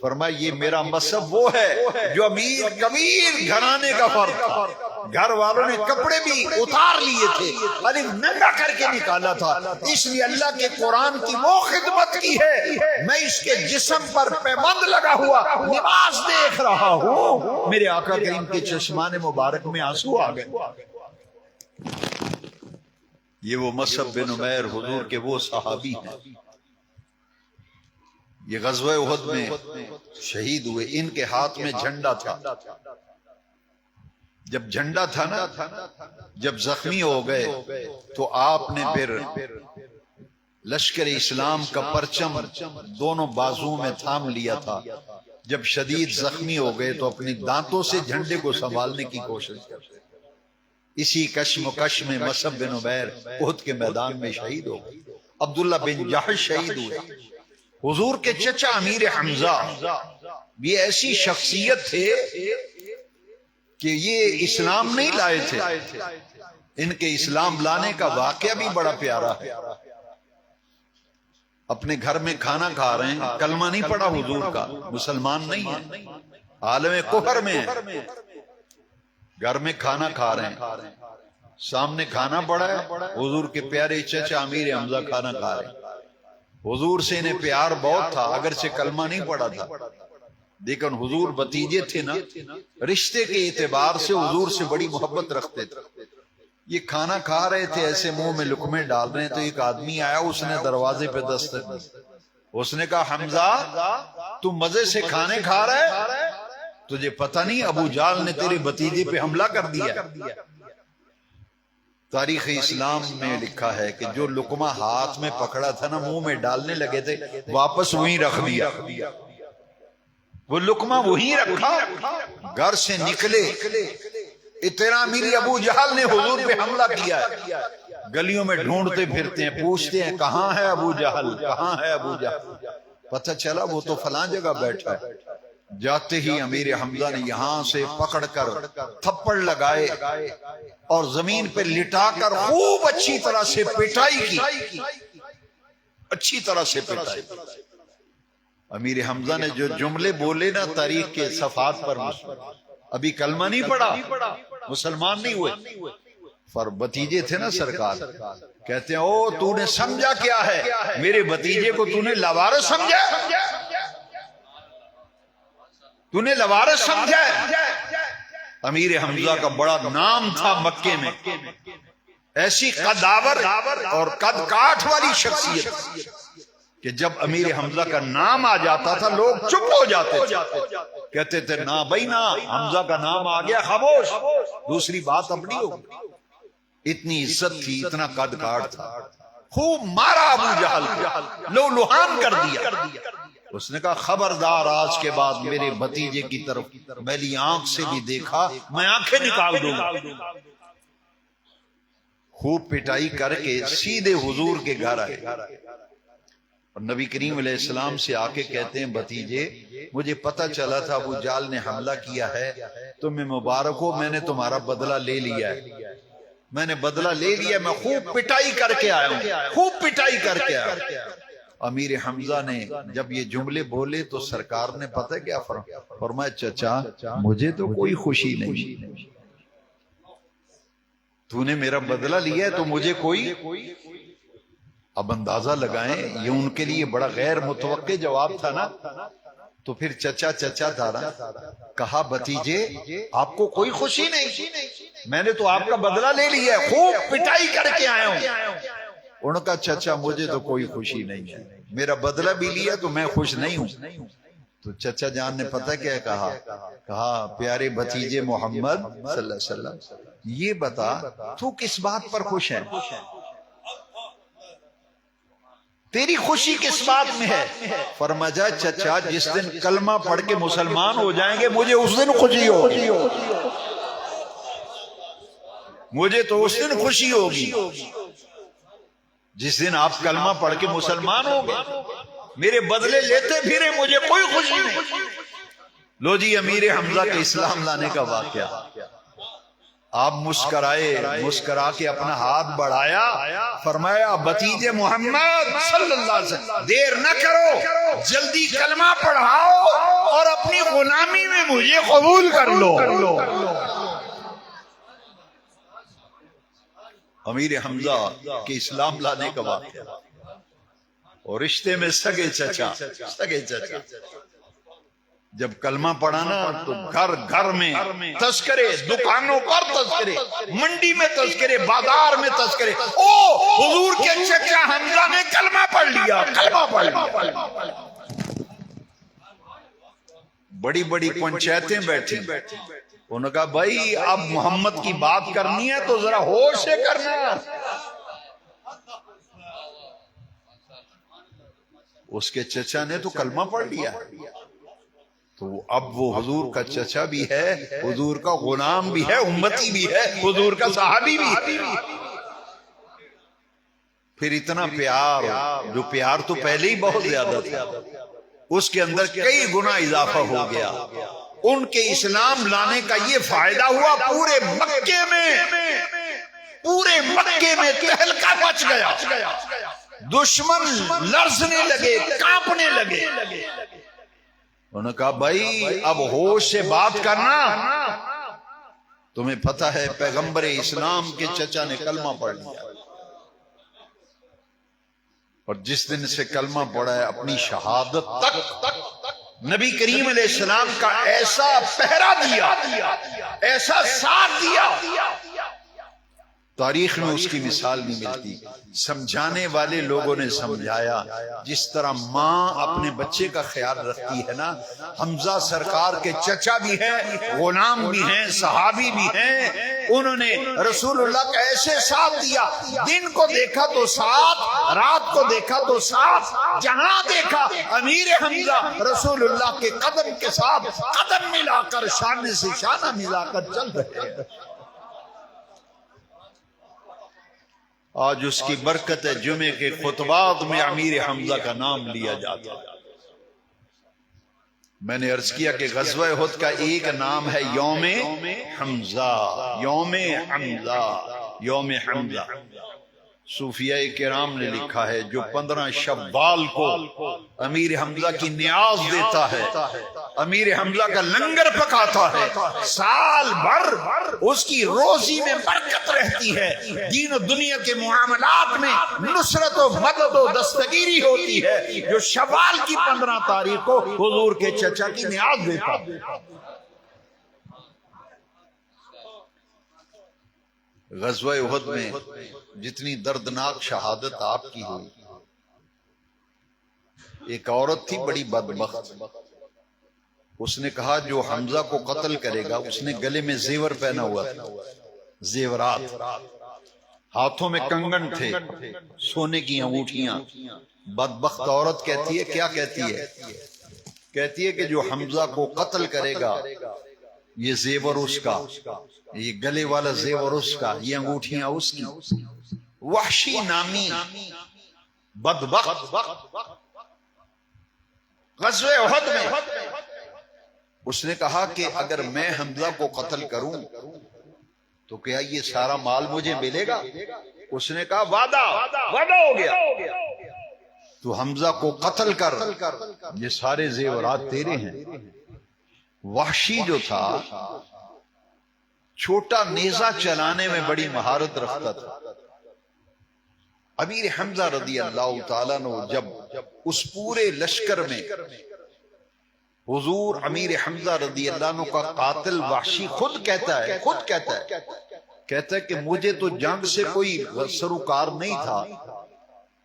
فرمایا یہ میرا مصعب وہ ہے جو امیر کبیر گھرانے کا فرد تھا، گھر والوں نے کپڑے بھی اتار لیے تھے، الف ننگا کر کے نکالا تھا، اس لیے اللہ کے قرآن کی وہ خدمت کی ہے، میں اس کے جسم پر پیبند لگا ہوا لباس دیکھ رہا ہوں۔ میرے آقا کریم کے چشمان مبارک میں آنسو آ گئے۔ یہ وہ مصعب بن عمیر حضور کے وہ صحابی ہیں، یہ غزوہ احد میں شہید ہوئے۔ ان کے ہاتھ میں جھنڈا تھا، جب جھنڈا تھا نا، جب زخمی ہو گئے تو آپ نے پھر لشکر اسلام کا پرچم دونوں بازو میں تھام لیا تھا۔ جب شدید زخمی ہو گئے تو اپنی دانتوں سے جھنڈے کو سنبھالنے کی کوشش کرتے، اسی کشم و کش میں مصعب بن عمیر احد کے میدان میں شہید ہو گئے۔ عبداللہ بن جحش شہید ہوئے۔ حضور کے چچا امیر حمزہ یہ ایسی شخصیت تھے کہ یہ اسلام نہیں لائے تھے، ان کے اسلام لانے کا واقعہ بھی بڑا پیارا ہے۔ اپنے گھر میں کھانا کھا رہے ہیں، کلمہ نہیں پڑھا حضور کا، مسلمان نہیں ہے، عالم کفر میں ہے، گھر میں کھانا کھا رہے ہیں، سامنے کھانا پڑا ہے، حضور کے پیارے چچا امیر حمزہ کھانا کھا رہے ہیں۔ حضور سے انہیں پیار بہت تھا، اگرچہ کلمہ نہیں پڑا تھا، لیکن حضور بھتیجے تھے نا، رشتے کے اعتبار سے حضور سے بڑی محبت رکھتے تھے۔ یہ کھانا کھا رہے تھے، ایسے منہ میں لقمے ڈال رہے ہیں تو ایک آدمی آیا، اس نے دروازے پہ دستک دی۔ اس نے کہا حمزہ تم مزے سے کھانے کھا رہے، تجھے پتہ نہیں ابو جہل نے تیرے بھتیجے پہ حملہ کر دیا۔ تاریخ اسلام میں لکھا ہے کہ جو لقمہ ہاتھ میں پکڑا تھا نا، منہ میں ڈالنے لگے تھے، واپس وہیں رکھ دیا۔ وہ لقمہ وہیں رکھا، گھر سے نکلے، اتنا میری ابو جہل نے حضور پہ حملہ کیا ہے۔ گلیوں میں ڈھونڈتے پھرتے ہیں، پوچھتے ہیں کہاں ہے ابو جہل، کہاں ہے ابو جہل؟ پتہ چلا وہ تو فلاں جگہ بیٹھا ہے۔ جاتے ہی امیر حمزہ نے یہاں سے پکڑ کر تھپڑ لگائے اور زمین پہ لٹا کر خوب اچھی طرح سے پٹائی کی، اچھی طرح سے پٹائی۔ امیر حمزہ نے جو جملے بولے نا تاریخ کے صفحات پر، ابھی کلمہ نہیں پڑا، مسلمان نہیں ہوئے، پر بھتیجے تھے نا سرکار، کہتے ہیں او تو نے سمجھا کیا ہے، میرے بھتیجے کو تو نے لوارث سمجھا، تو نے لوارث سمجھا ہے۔ امیر حمزہ کا بڑا نام تھا مکے میں، ایسی قداور اور قد کاٹ والی شخصیت کہ جب امیر حمزہ کا نام آ جاتا تھا لوگ چپ ہو جاتے تھے، کہتے تھے نا بھائی نا، حمزہ کا نام آ گیا خاموش، دوسری بات اپنی ہوگی۔ اتنی عزت تھی، اتنا قد کاٹ تھا، خوب مارا ابو جہل کو، لو لہان کر دیا۔ اس نے کہا خبردار آج کے بعد میرے بھتیجے کی طرف میری آنکھ سے بھی دیکھا میں آنکھیں نکال دوں گا۔ خوب پٹائی کر کے سیدھے حضور کے گھر آئے اور نبی کریم علیہ السلام سے آ کے کہتے ہیں بھتیجے مجھے پتہ چلا تھا ابو جہل نے حملہ کیا ہے، تمہیں مبارک ہو، میں نے تمہارا بدلہ لے لیا ہے، میں نے بدلہ لے لیا، میں خوب پٹائی کر کے آیا ہوں، خوب پٹائی کر کے آیا ہوں۔ امیر حمزہ نے جب یہ جملے بولے تو سرکار نے پتہ کیا فرمایا، چچا مجھے تو کوئی خوشی نہیں، تو نے میرا بدلہ لیا ہے تو مجھے کوئی۔ اب اندازہ لگائیں یہ ان کے لیے بڑا غیر متوقع جواب تھا نا، تو پھر چچا چچا تھا نا، کہا بھتیجے آپ کو کوئی خوشی نہیں، میں نے تو آپ کا بدلہ لے لیا ہے، خوب پٹائی کر کے آیا ہوں۔ انہوں نے کہا چچا مجھے تو کوئی خوشی نہیں ہے، میرا بدلہ بھی لیا تو میں خوش نہیں ہوں۔ تو چچا جان نے پتہ کیا کہا پیارے بھتیجے محمد صلی اللہ علیہ وسلم یہ بتا تو کس بات پر خوش ہے، تیری خوشی کس بات میں ہے؟ فرمایا چچا جس دن کلمہ پڑھ کے مسلمان ہو جائیں گے مجھے اس دن خوشی ہوگی، مجھے تو اس دن خوشی ہوگی جس دن آپ کلمہ پڑھ کے مسلمان ہو گے، میرے بدلے لیتے پھرے مجھے کوئی خوشی نہیں۔ لو جی امیر حمزہ کے اسلام لانے کا واقعہ، آپ مسکرائے، مسکرا کے اپنا ہاتھ بڑھایا، فرمایا بھتیجے محمد صلی اللہ علیہ وسلم دیر نہ کرو، جلدی کلمہ پڑھاؤ اور اپنی غلامی میں مجھے قبول کر لو۔ امیر حمزہ کے اسلام لانے کا واقعہ، اور رشتے میں سگے چچا، سگے چچا جب کلمہ پڑھانا تو گھر گھر میں تذکرے، دکانوں پر تذکرے، منڈی میں تذکرے، بازار میں تذکرے، او حضور کے چچا حمزہ نے کلمہ پڑھ لیا، کلمہ پڑھ لیا۔ بڑی بڑی پنچایتیں بیٹھی، انہوں نے کہا بھائی اب محمد کی بات کرنی ہے تو ذرا ہوش سے کرنا۔ اس کے چچا نے تو کلمہ پڑھ لیا، تو اب وہ حضور کا چچا بھی ہے، حضور کا غلام بھی ہے، امتی بھی ہے، حضور کا صحابی بھی ہے۔ پھر اتنا پیار، جو پیار تو پہلے ہی بہت زیادہ تھا، اس کے اندر کئی گنا اضافہ ہو گیا۔ ان کے اسلام لانے کا یہ فائدہ ہوا پورے مکے میں تہلکہ مچ گیا، دشمن لرزنے لگے، کانپنے لگے۔ انہوں نے کہا بھائی اب ہوش سے بات کرنا، تمہیں پتہ ہے پیغمبر اسلام کے چچا نے کلمہ پڑھ لیا۔ اور جس دن سے کلمہ پڑھا ہے اپنی شہادت تک نبی کریم علیہ السلام کا ایسا پہرا دیا، ایسا ساتھ دیا، تاریخ میں اس کی مثال نہیں ملتی۔ سمجھانے والے لوگوں نے سمجھایا جس طرح ماں اپنے بچے کا خیال رکھتی ہے نا، حمزہ سرکار کے چچا بھی ہیں، غلام بھی ہیں، صحابی بھی ہیں، انہوں نے رسول اللہ کا ایسے ساتھ دیا، دن کو دیکھا تو ساتھ، رات کو دیکھا تو ساتھ، جہاں دیکھا امیر حمزہ رسول اللہ کے قدم کے ساتھ قدم ملا کر شانے سے شانہ ملا کر چل رہے ہیں۔ آج اس کی برکت ہے، جمعے کے خطبات میں امیر حمزہ کا نام لیا جاتا ہے۔ میں نے عرض کیا کہ غزوہ احد کا ایک نام ہے یوم حمزہ، یوم حمزہ، یوم حمزہ۔ صوفیاء کرام نے لکھا ہے جو 15 شوال کو امیر حمزہ کی نیاز دیتا ہے، امیر حمزہ کا لنگر پکاتا ہے، سال بھر اس کی روزی میں برکت رہتی ہے، دین و دنیا کے معاملات میں نصرت و مدد و دستگیری ہوتی ہے، جو شوال کی 15 تاریخ کو حضور کے چچا کی نیاز دیتا ہے۔ غزوہ احد میں جتنی دردناک شہادت آپ کی ہوئی، ایک عورت تھی بڑی بدبخت، اس نے کہا جو حمزہ کو قتل کرے گا، اس نے گلے میں زیور پہنا ہوا تھا، زیورات، ہاتھوں میں کنگن تھے، سونے کی انگوٹھیاں۔ بدبخت عورت کہتی ہے، کیا کہتی ہے؟ کہتی ہے کہ جو حمزہ کو قتل کرے گا یہ زیور اس کا، یہ گلے والا زیور اس کا، یہ انگوٹھیاں اس کی۔ وحشی نامی بدبخت غزوہ احد میں اس نے کہا کہ اگر میں حمزہ کو قتل کروں تو کیا یہ سارا مال مجھے ملے گا؟ اس نے کہا وعدہ ہو گیا، تو حمزہ کو قتل کر، یہ سارے زیورات تیرے ہیں۔ وحشی جو تھا چھوٹا نیزہ چلانے میں بڑی مہارت رکھتا تھا۔ امیر حمزہ رضی اللہ تعالیٰ نے جب اس پورے لشکر میں حضور امیر حمزہ رضی اللہ عنہ کا قاتل وحشی خود کہتا ہے کہ مجھے تو جنگ سے کوئی سروکار نہیں تھا،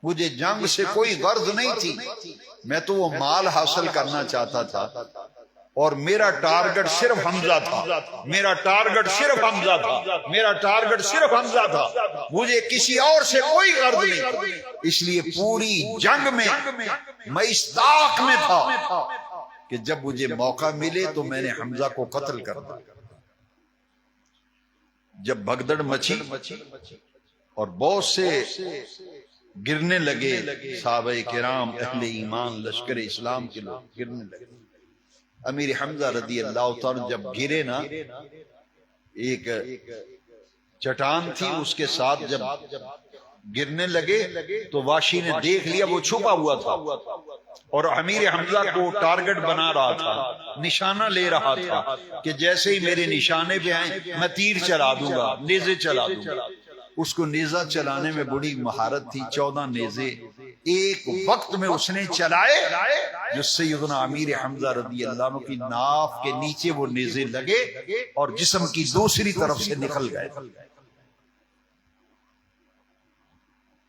مجھے جنگ سے کوئی غرض نہیں تھی، میں تو وہ مال حاصل کرنا چاہتا تھا، اور میرا ٹارگٹ صرف حمزہ تھا، میرا ٹارگٹ صرف حمزہ تھا، میرا ٹارگٹ صرف حمزہ تھا، مجھے کسی اور سے کوئی غرض نہیں، اس لیے پوری جنگ میں میں اس طاق میں تھا کہ جب مجھے موقع ملے تو میں نے حمزہ کو قتل کر دیا۔ جب بھگدڑ مچی اور بہت سے گرنے لگے، صحابہ کرام، اہل ایمان، لشکر اسلام کے لوگ گرنے لگے، امیر حمزہ رضی اللہ تعالیٰ جب گرے نا، ایک چٹان تھی اس کے ساتھ جب گرنے لگے تو واشی نے دیکھ لیا، وہ چھپا ہوا تھا اور امیر حمزہ کو ٹارگٹ بنا رہا تھا، نشانہ لے رہا تھا کہ جیسے ہی میرے نشانے پہ آئیں میں تیر چلا دوں گا، نیزے چلا دوں گا۔ اس کو نیزہ چلانے میں بڑی مہارت تھی، 14 نیزے ایک وقت میں اس نے چلائے، جو سیدنا امیر حمزہ رضی اللہ عنہ کی ناف کے نیچے وہ نیزے لگے اور جسم کی دوسری طرف سے نکل گئے۔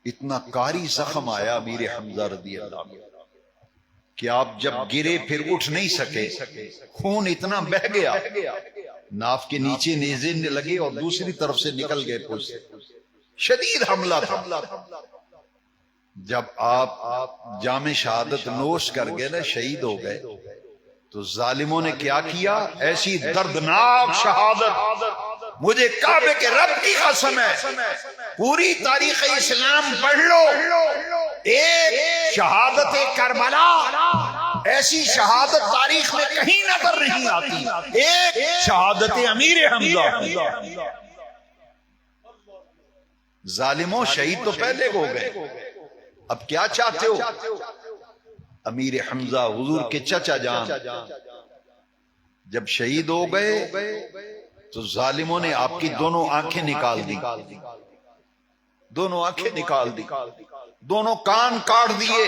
اتنا کاری زخم آیا امیر حمزہ رضی اللہ عنہ کہ آپ جب گرے پھر اٹھ نہیں سکے، خون اتنا بہ گیا، ناف کے نیچے نیزے لگے اور دوسری طرف سے نکل گئے، پوچھ شدید حملہ تھا۔ جب آپ جام شہادت نوش کر گئے نا، شہید ہو گئے، تو ظالموں نے کیا کیا؟ ایسی دردناک شہادت، مجھے کعبے کے رب کی قسم ہے، پوری تاریخ اسلام پڑھ لو، ایک شہادت کربلا ایسی شہادت تاریخ میں کہیں نظر نہیں آتی، ایک شہادت امیر حمزہ۔ ظالموں، شہید تو پہلے ہو گئے، اب کیا چاہتے ہو؟ امیر حمزہ حضور کے چچا جان جب شہید ہو گئے تو ظالموں نے آپ کی دونوں آنکھیں نکال دی، دونوں آنکھیں نکال دی، دونوں کان کاٹ دیے،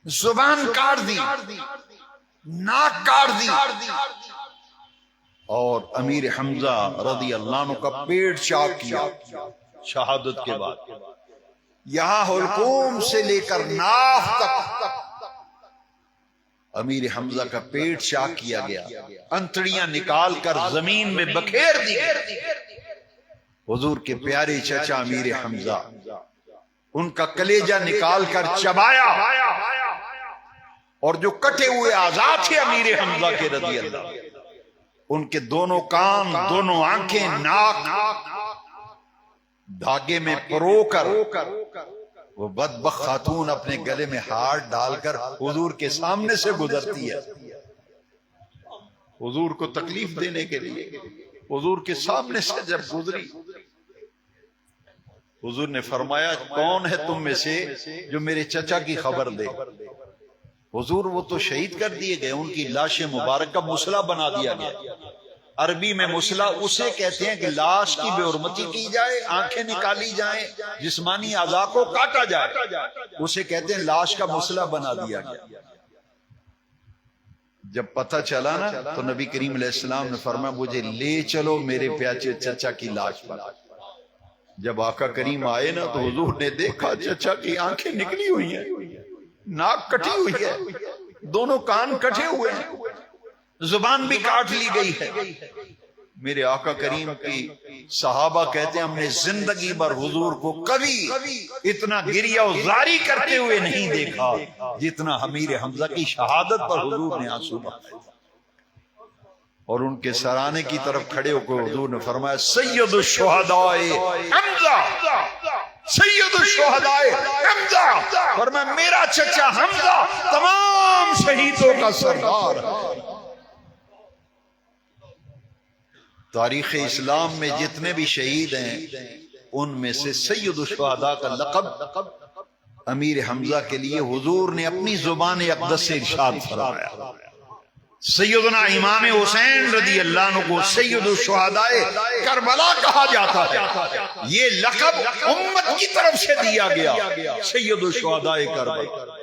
زبان کاٹ دی، ناک کاٹ دی، اور امیر حمزہ رضی اللہ عنہ کا پیٹ چاک کیا شہادت کے بعد۔ یہاں حلقوم سے لے کر ناف تک امیر حمزہ کا پیٹ چاک کیا گیا، انتڑیاں نکال کر زمین میں بکھیر دی گئی۔ حضور کے پیارے چچا امیر حمزہ، ان کا کلیجہ نکال کر چبایا، اور جو کٹے ہوئے اعضاء تھے امیر حمزہ کے رضی اللہ، ان کے دونوں کان، دونوں آنکھیں، ناک دھاگے میں پرو کر وہ بدبخت خاتون اپنے گلے میں ہار ڈال کر حضور کے سامنے سے گزرتی ہے، حضور کو تکلیف دینے کے لیے۔ حضور کے سامنے سے جب گزری، حضور نے فرمایا کون ہے تم میں سے جو میرے چچا کی خبر دے؟ حضور وہ تو شہید کر دیے گئے، ان کی لاش مبارک کا مسلح بنا دیا گیا۔ عربی میں مسلح اسے کہتے ہیں کہ لاش کی بے حرمتی کی جائے، آنکھیں نکالی جائیں، جسمانی اعضاء کو کاٹا جائے، اسے کہتے ہیں لاش کا مسلح بنا دیا گیا۔ جب پتہ چلا نا تو نبی کریم علیہ السلام نے فرمایا مجھے لے چلو میرے پیارے چچا کی لاش پر۔ جب آقا کریم آئے نا تو حضور نے دیکھا چچا کی آنکھیں نکلی ہوئی ہیں، ناک کٹی ہوئی ہے، دونوں کان کٹے ہوئے ہیں، زبان بھی کاٹ لی گئی ہے۔ میرے آقا کریم کی صحابہ کہتے ہیں ہم نے زندگی بھر حضور کو کبھی اتنا گریہ و زاری کرتے ہوئے نہیں دیکھا جتنا امیر حمزہ کی شہادت پر حضور نے آنسو بہائے، اور ان کے سرانے کی طرف کھڑے ہو کر حضور نے فرمایا سید الشہداء حمزہ، سید الشہداء حمزہ، فرمایا میرا چچا حمزہ تمام شہیدوں کا سردار ہے۔ تاریخ اسلام میں جتنے بھی شہید ہیں ان میں سے سید الشہداء کا لقب امیر حمزہ کے لیے حضور نے اپنی زبان اقدس سے ارشاد فرمایا۔ سیدنا امام حسین رضی اللہ عنہ کو سید الشہداء کربلا کہا جاتا ہے، یہ لقب امت کی طرف سے دیا گیا، سید الشہداء کربلا۔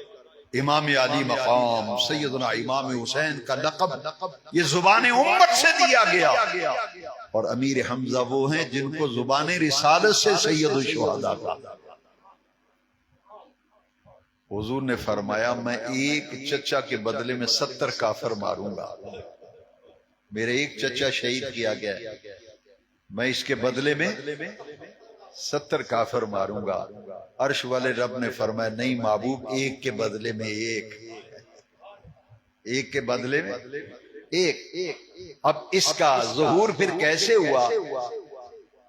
امام علی مقام سیدنا امام حسین کا لقب یہ زبان امت سے دیا گیا، اور امیر حمزہ وہ ہیں جن کو زبان رسالت سے سید الشہداء کا۔ حضور نے فرمایا میں ایک چچا کے بدلے میں 70 کافر ماروں گا، میرے ایک چچا شہید کیا گیا، میں اس کے بدلے میں 70 کافر ماروں گا۔ عرش والے رب نے فرمایا نہیں محبوب، ایک کے بدلے میں ایک کے بدلے میں ایک۔ اب اس کا ظہور پھر کیسے ہوا؟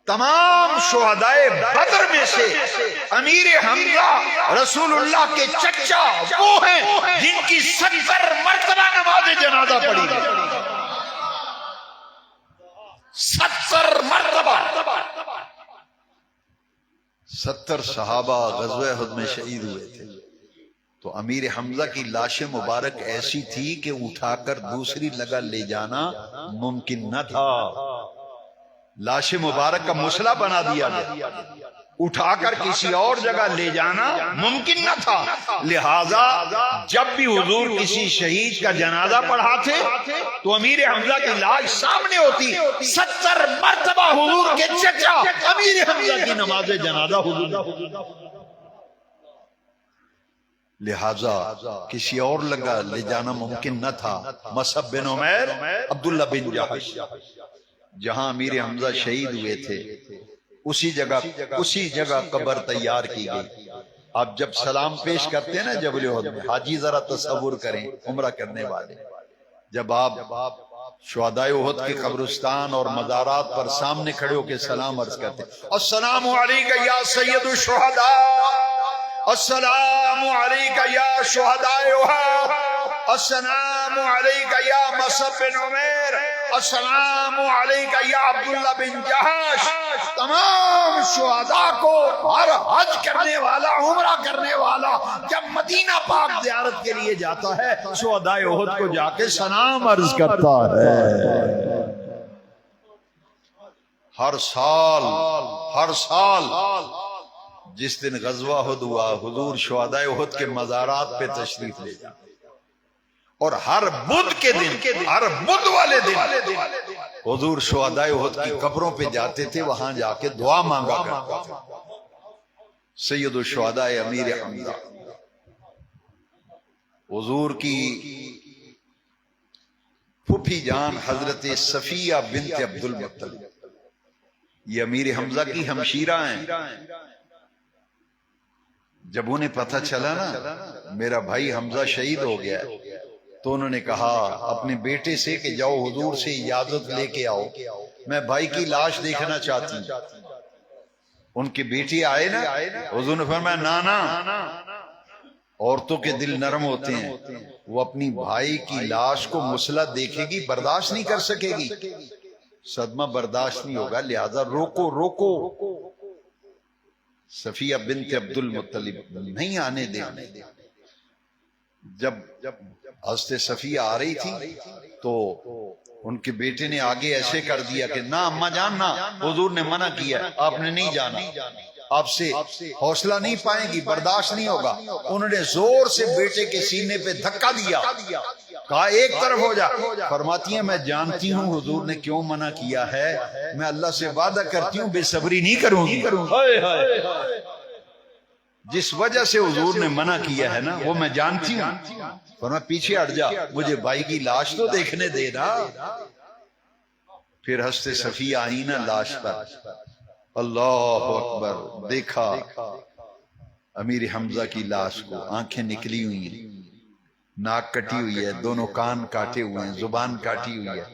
تمام شہداء بدر میں سے امیر حمزہ رسول اللہ کے چچا وہ ہیں جن کی 70 مرتبہ نماز جنازہ پڑھی گئی، 70 مرتبہ۔ 70 صحابہ غزوہ احد میں شہید ہوئے تھے، تو امیر حمزہ کی لاش مبارک ایسی تھی کہ اٹھا کر دوسری جگہ لے جانا ممکن نہ تھا، لاش مبارک کا مسلح بنا دیا گیا، اٹھا کر کسی اور جگہ لے جانا ممکن نہ تھا، لہذا جب بھی حضور کسی شہید کا جنازہ پڑھاتے تو امیر حمزہ کی لاش سامنے ہوتی، 70 مرتبہ حضور کے چچا امیر حمزہ کی نماز جنازہ حضور، لہذا کسی اور لگا لے جانا ممکن نہ تھا۔ مصعب بن عمیر، عبداللہ بن جحش، جہاں امیر حمزہ شہید ہوئے تھے اسی جگہ قبر تیار کی گئی۔ آپ جب سلام پیش کرتے ہیں نا جبل احد میں، حاجی ذرا تصور کریں، عمرہ کرنے والے، جب آپ شہداء احد کے قبرستان اور مزارات پر سامنے کھڑے ہو کے سلام عرض کرتے ہیں السلام علیکہ یا سید الشہداء، السلام علیکہ یا شہداء احد، السلام علیکہ یا مصعب بن عمیر، السلام علیکہ یا عبداللہ بن جحش۔ تمام شہداء کو ہر حج کرنے والا، عمرہ کرنے والا جب مدینہ پاک زیارت کے لیے جاتا ہے، شہداء احد کو جا کے سلام عرض کرتا ہے۔ ہر سال جس دن غزوہ احد ہوا حضور شہدائے احد کے مزارات پہ تشریف لے جاتے اور ہر بدھ کے دن، ہر بدھ والے دن حضور شہدائے احد کی قبروں پہ جاتے تھے، وہاں جا کے دعا مانگا کرتے تھے۔ سید الشہداء امیر حمزہ حضور کی پھوپھی جان حضرت صفیہ بنت عبد المطلب، یہ امیر حمزہ کی ہمشیرہ ہیں۔ جب انہیں پتہ چلا نا میرا بھائی حمزہ شہید ہو گیا ہے، تو انہوں نے کہا اپنے بیٹے سے کہ جاؤ حضور سے اجازت لے کے آؤ، میں بھائی کی لاش دیکھنا چاہتی ہوں۔ ان کے بیٹے آئے نا، حضور نے فرمایا نانا، عورتوں کے دل نرم ہوتے ہیں، وہ اپنی بھائی کی لاش کو مسلح دیکھے گی، برداشت نہیں کر سکے گی، صدمہ برداشت نہیں ہوگا، لہذا روکو روکو۔ صفیہ بنت عبد المطلب نہیں آنے دیں۔ جب حضرت صفیہ آ رہی تھی تو ان کے بیٹے نے آگے ایسے کر دیا کہ نہ اماں جان نہ، حضور نے منع کیا، آپ نے نہیں جانا، آپ سے حوصلہ نہیں پائیں گی، برداشت نہیں ہوگا۔ انہوں نے زور سے بیٹے کے سینے پہ دھکا دیا، کہا ایک طرف ہو جا۔ فرماتی ہیں میں جانتی ہوں حضور نے کیوں منع کیا ہے، میں اللہ سے وعدہ کرتی ہوں بے صبری نہیں کروں گی۔ جس وجہ سے حضور نے منع کیا ہے نا وہ میں جانتی ہوں، فرمایا پیچھے ہٹ جا، مجھے بھائی کی لاش تو دیکھنے دے نا۔ پھر حضرت صفیہ آئی نا لاش پر، اللہ اکبر، دیکھا امیر حمزہ کی لاش کو، آنکھیں نکلی ہوئی ہیں، ناک کٹی ہوئی ہے، دونوں کان کاٹے ہوئے ہیں، زبان کاٹی ہوئی ہے،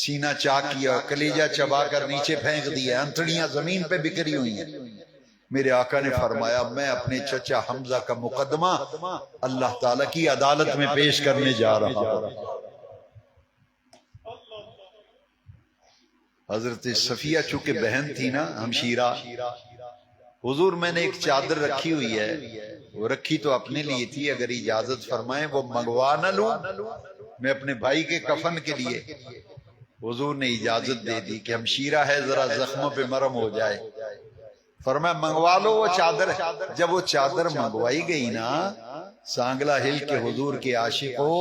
سینہ چاک کیا، کلیجہ چبا کر نیچے پھینک دیا، انتڑیاں زمین پہ بکھری ہوئی ہیں۔ میرے آقا نے فرمایا میں اپنے چچا حمزہ کا مقدمہ اللہ تعالیٰ کی عدالت میں پیش کرنے جا رہا ہوں۔ حضرت صفیہ چونکہ بہن تھی نا ہمشیرہ، حضور میں نے ایک چادر رکھی ہوئی ہے، وہ رکھی تو اپنے لیے تھی، اگر اجازت فرمائیں وہ منگوا نہ لوں میں اپنے بھائی کے کفن کے لیے۔ حضور نے اجازت دے دی کہ ہمشیرہ ہے ذرا زخموں پہ مرہم ہو جائے، فرمایا منگوا لو وہ چادر۔ جب وہ چادر منگوائی گئی نا، سانگلہ ہل کے حضور کے عاشقوں،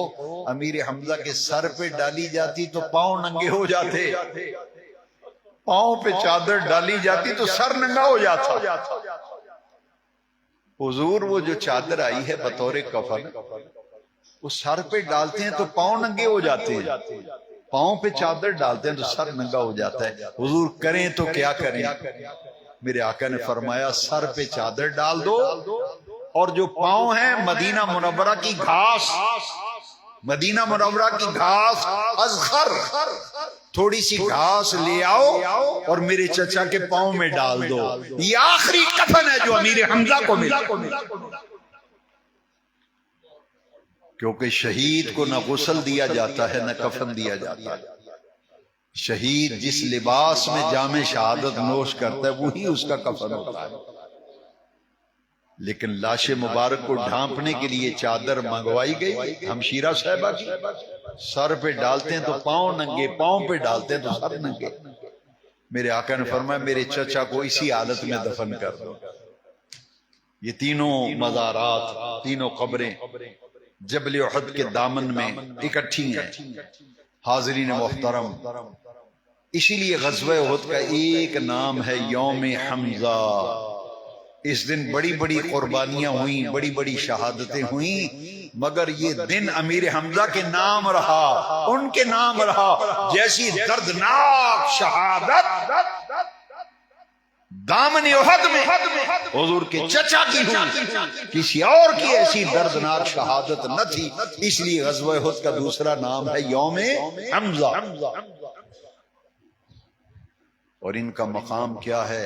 امیر حمزہ کے سر پہ ڈالی جاتی تو پاؤں ننگے ہو جاتے، پاؤں پہ چادر ڈالی جاتی تو سر ننگا ہو جاتا۔ حضور وہ جو چادر آئی ہے بطور کفن، وہ سر پہ ڈالتے ہیں تو پاؤں ننگے ہو جاتے ہیں، پاؤں پہ چادر ڈالتے ہیں تو سر ننگا ہو جاتا ہے۔ حضور کریں تو کیا کریں؟ میرے آقا نے فرمایا سر پہ چادر ڈال دو، اور جو پاؤں ہیں مدینہ منورہ کی گھاس، مدینہ منورہ کی گھاس ازخر، تھوڑی سی گھاس لے آؤ اور میرے چچا کے پاؤں میں ڈال دو، یہ آخری کفن ہے جو امیر حمزہ کو ملا۔ کیونکہ شہید کو نہ غسل دیا جاتا ہے نہ کفن دیا جاتا ہے، شہید جس لباس میں جام شہادت نوش کرتا ہے وہی اس کا کفن ہوتا ہے۔ لیکن لاش مبارک کو ڈھانپنے کے لیے چادر منگوائی گئی ہمشیرہ صاحبہ کی، سر پہ ڈالتے ہیں تو پاؤں ننگے، پاؤں پہ ڈالتے ہیں تو سر ننگے۔ میرے آقا نے فرمایا میرے چچا کو اسی حالت میں دفن کر دو۔ یہ تینوں مزارات، تینوں قبریں جبل احد کے دامن میں اکٹھی ہیں۔ حاضرین محترم، اسی لیے غزوہ احد کا ایک نام ہے یوم حمزہ۔ اس دن بڑی بڑی قربانیاں ہوئیں، بڑی بڑی شہادتیں ہوئیں، مگر یہ دن امیر حمزہ کے نام رہا، ان کے نام رہا۔ جیسی دردناک شہادت دامن احد میں حضور کے چچا کی ہوئی، کسی اور کی ایسی دردناک شہادت نہ تھی، اس لیے غزوہ احد کا دوسرا نام ہے یوم حمزہ۔ اور ان کا مقام کیا ہے؟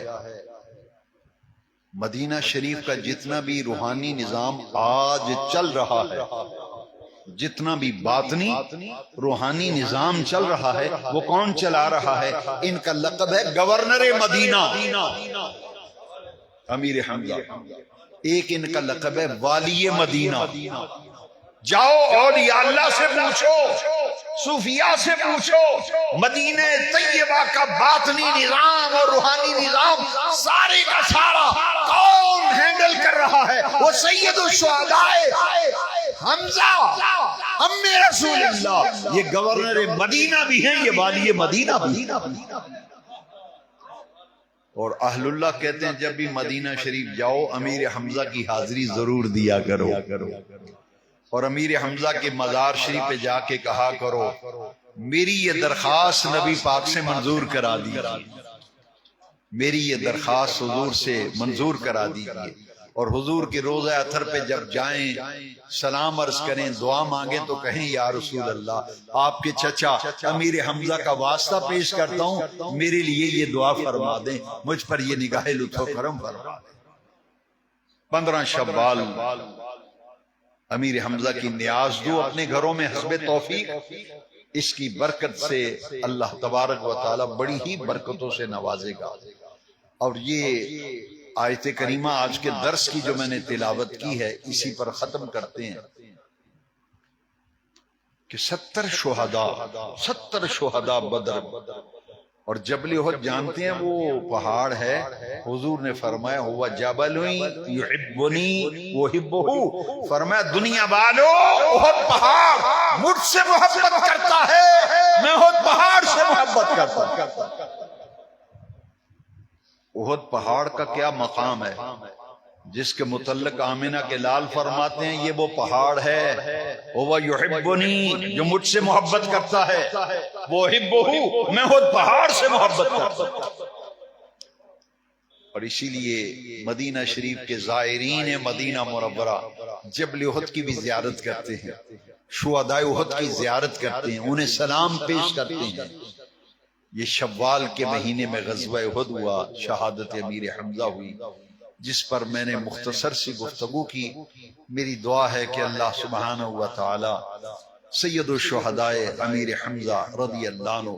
مدینہ شریف کا جتنا بھی روحانی نظام آج چل رہا ہے، جتنا بھی باطنی روحانی نظام چل رہا ہے، وہ کون چلا رہا ہے؟ ان کا لقب ہے گورنر مدینہ، امیر حمزہ۔ ایک ان کا لقب ہے والی مدینہ۔ جاؤ اولیاء اللہ سے پوچھو، صوفیاء سے پوچھو، مدینہ طیبہ کا باطنی نظام اور روحانی نظام سارے کا سارا کون وہ سید الشہداء حمزہ ام رسول اللہ، یہ گورنر مدینہ بھی ہیں، یہ والی مدینہ بھی۔ اور اہل اللہ کہتے ہیں جب بھی مدینہ شریف جاؤ امیر حمزہ کی حاضری ضرور دیا کرو، اور امیر حمزہ کے مزار شریف پہ جا کے کہا کرو میری یہ درخواست نبی پاک سے منظور کرا دیجیے، میری یہ درخواست حضور سے منظور کرا دیجیے، اور حضور کے روضہ اطہر پہ جب جائیں سلام عرض کریں، دعا مانگیں تو کہیں یا رسول اللہ آپ کے چچا امیر حمزہ کا واسطہ پیش کرتا ہوں، میرے لیے یہ دعا فرما دیں، مجھ پر یہ نگاہ لطف و کرم فرما دیں۔ 15 شوال امیر حمزہ کی نیاز دو اپنے گھروں میں حسب توفیق، اس کی برکت سے اللہ تبارک و تعالی بڑی ہی برکتوں سے نوازے گا۔ اور یہ آیت کریمہ آج کے درس کی جو میں نے تلاوت کی ہے اسی پر ختم کرتے ہیں کہ 70 شہداء بدر، اور جبل احد جانتے ہیں وہ پہاڑ ہے، حضور نے فرمایا ہوا جبل یحبنی وحبہ، فرمایا دنیا والو احد پہاڑ مجھ سے محبت کرتا ہے، میں احد پہاڑ سے محبت کرتا ہوں۔ احد پہاڑ کا کیا مقام ہے جس کے متعلق آمنہ کے لال فرماتے ہیں یہ وہ پہاڑ ہے، وہ یحبنی جو مجھ سے محبت کرتا ہے، وہ حبہ میں احد پہاڑ سے محبت کرتا ہوں۔ اور اسی لیے مدینہ شریف کے زائرین مدینہ منورہ جبل احد کی بھی زیارت کرتے ہیں، شہداء احد کی زیارت کرتے ہیں، انہیں سلام پیش کرتے ہیں۔ یہ شوال کے مہینے میں غزوہ احد ہوا، شہادت امیر حمزہ ہوئی، جس پر میں نے مختصر سی گفتگو کی۔ میری دعا ہے کہ اللہ سبحانہ و تعالی سید الشہداء امیر حمزہ رضی اللہ عنہ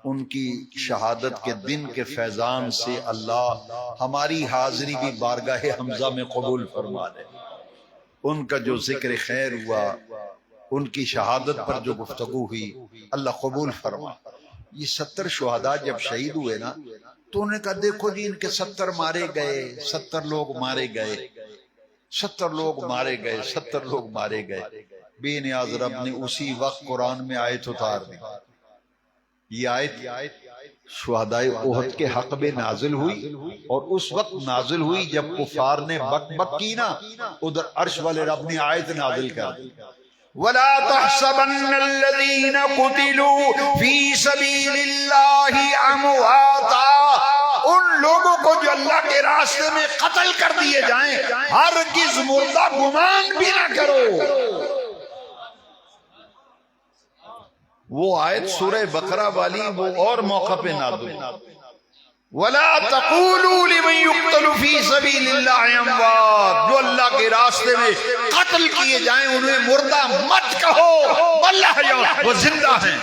ان کی شہادت کے دن کے فیضان سے اللہ ہماری حاضری بھی بارگاہ حمزہ میں قبول فرما لے، ان کا جو ذکر خیر ہوا، ان کی شہادت پر جو گفتگو ہوئی اللہ قبول فرما۔ یہ 70 شہداء جب شہید ہوئے نا تو انہوں نے کہا دیکھو جی ان کے 70 مارے گئے، 70 لوگ مارے گئے، 70 لوگ مارے گئے، 70 لوگ مارے گئے۔ بے نیاز رب نے اسی وقت قرآن میں آیت اتار دی۔ یہ آیت شہداء احد کے حق میں نازل ہوئی، اور اس وقت نازل ہوئی جب کفار نے بک بک کی نا، ادھر عرش والے رب نے آیت نازل کر دی، وَلَا تَحْسَبَنَّ الَّذِينَ قُتِلُوا فِي سَبِيلِ اللَّهِ أَمْوَاتًا، ان لوگوں کو جو اللہ کے راستے میں قتل کر دیے جائیں ہرگز مردہ گمان بھی نہ کرو۔ وہ آیت سورہ بقرہ والی وہ اور موقع پہ نازل ہوئی، وَلَا تَقُولُوا لِمَن يُقْتَلُ فِي سَبِيلِ اللَّهِ أَمْوَاتٌ، جو اللہ کے راستے میں قتل کیے جائیں انہیں مردہ مت کہو، بل احیاء، وہ زندہ ہیں،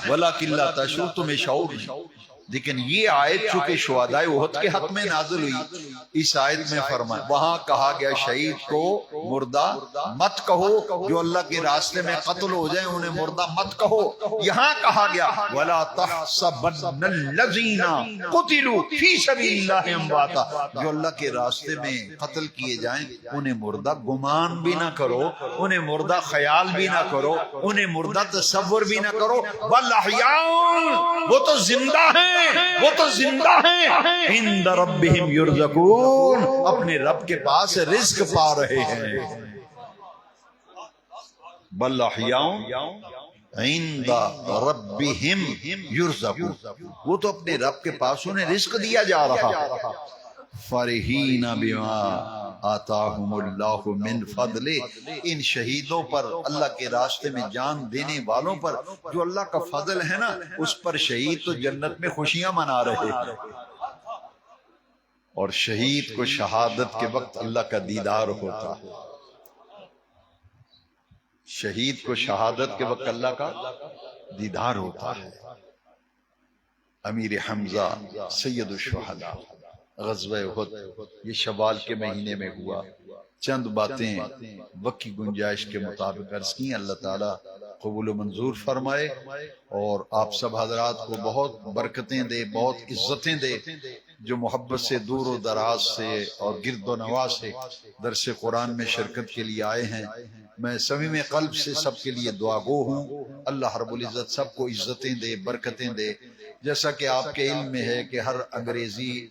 وَلَٰكِن لَا تَشْعُرُونَ، تمہیں شعور نہیں۔ لیکن یہ آیت چونکہ شہداء احد کے حق میں نازل ہوئی، اس آیت میں فرمایا وہاں کہا گیا شہید کو مردہ مت کہو، جو اللہ کے راستے میں قتل ہو جائیں انہیں مردہ مت کہو۔ یہاں کہا گیا وَلَا تَحْسَبَنَّ الَّذِينَ قُتِلُوا فِي سَبِيلِ اللَّهِ أَمْوَاتًا، جو اللہ کے راستے میں قتل کیے جائیں انہیں مردہ گمان بھی نہ کرو، انہیں مردہ خیال بھی نہ کرو، انہیں مردہ تصور بھی نہ کرو، بل احیاء، وہ تو زندہ ہیں، وہ تو زندہ ہیں، عند ربہم یرزقون، اپنے رب کے پاس رزق پا رہے ہیں۔ بل احیاء عند ربہم یرزقون، وہ تو اپنے رب کے پاس انہیں رزق دیا جا رہا ہے۔ فرحین بما آتاہم اللہ من فضل، ان شہیدوں پر، اللہ کے راستے میں جان دینے والوں پر جو اللہ کا فضل ہے نا، اس پر شہید تو جنت میں خوشیاں منا رہے ہیں۔ اور شہید کو شہادت کے وقت اللہ کا دیدار ہوتا ہے، شہید کو شہادت کے وقت اللہ کا دیدار ہوتا ہے۔ امیر حمزہ سید الشہداء غزوہ احد یہ شوال کے مہینے میں ہوا۔ چند باتیں وقت کی گنجائش کے مطابق عرض کی، اللہ تعالیٰ قبول و منظور فرمائے اور آپ سب حضرات کو بہت برکتیں دے، بہت عزتیں دے۔ جو محبت سے دور و دراز سے اور گرد و نواح سے درس قرآن میں شرکت کے لیے آئے ہیں، میں صمیم قلب سے سب کے لیے دعا گو ہوں۔ اللہ رب العزت سب کو عزتیں دے، برکتیں دے۔ جیسا کہ آپ کے علم میں ہے کہ ہر انگریزی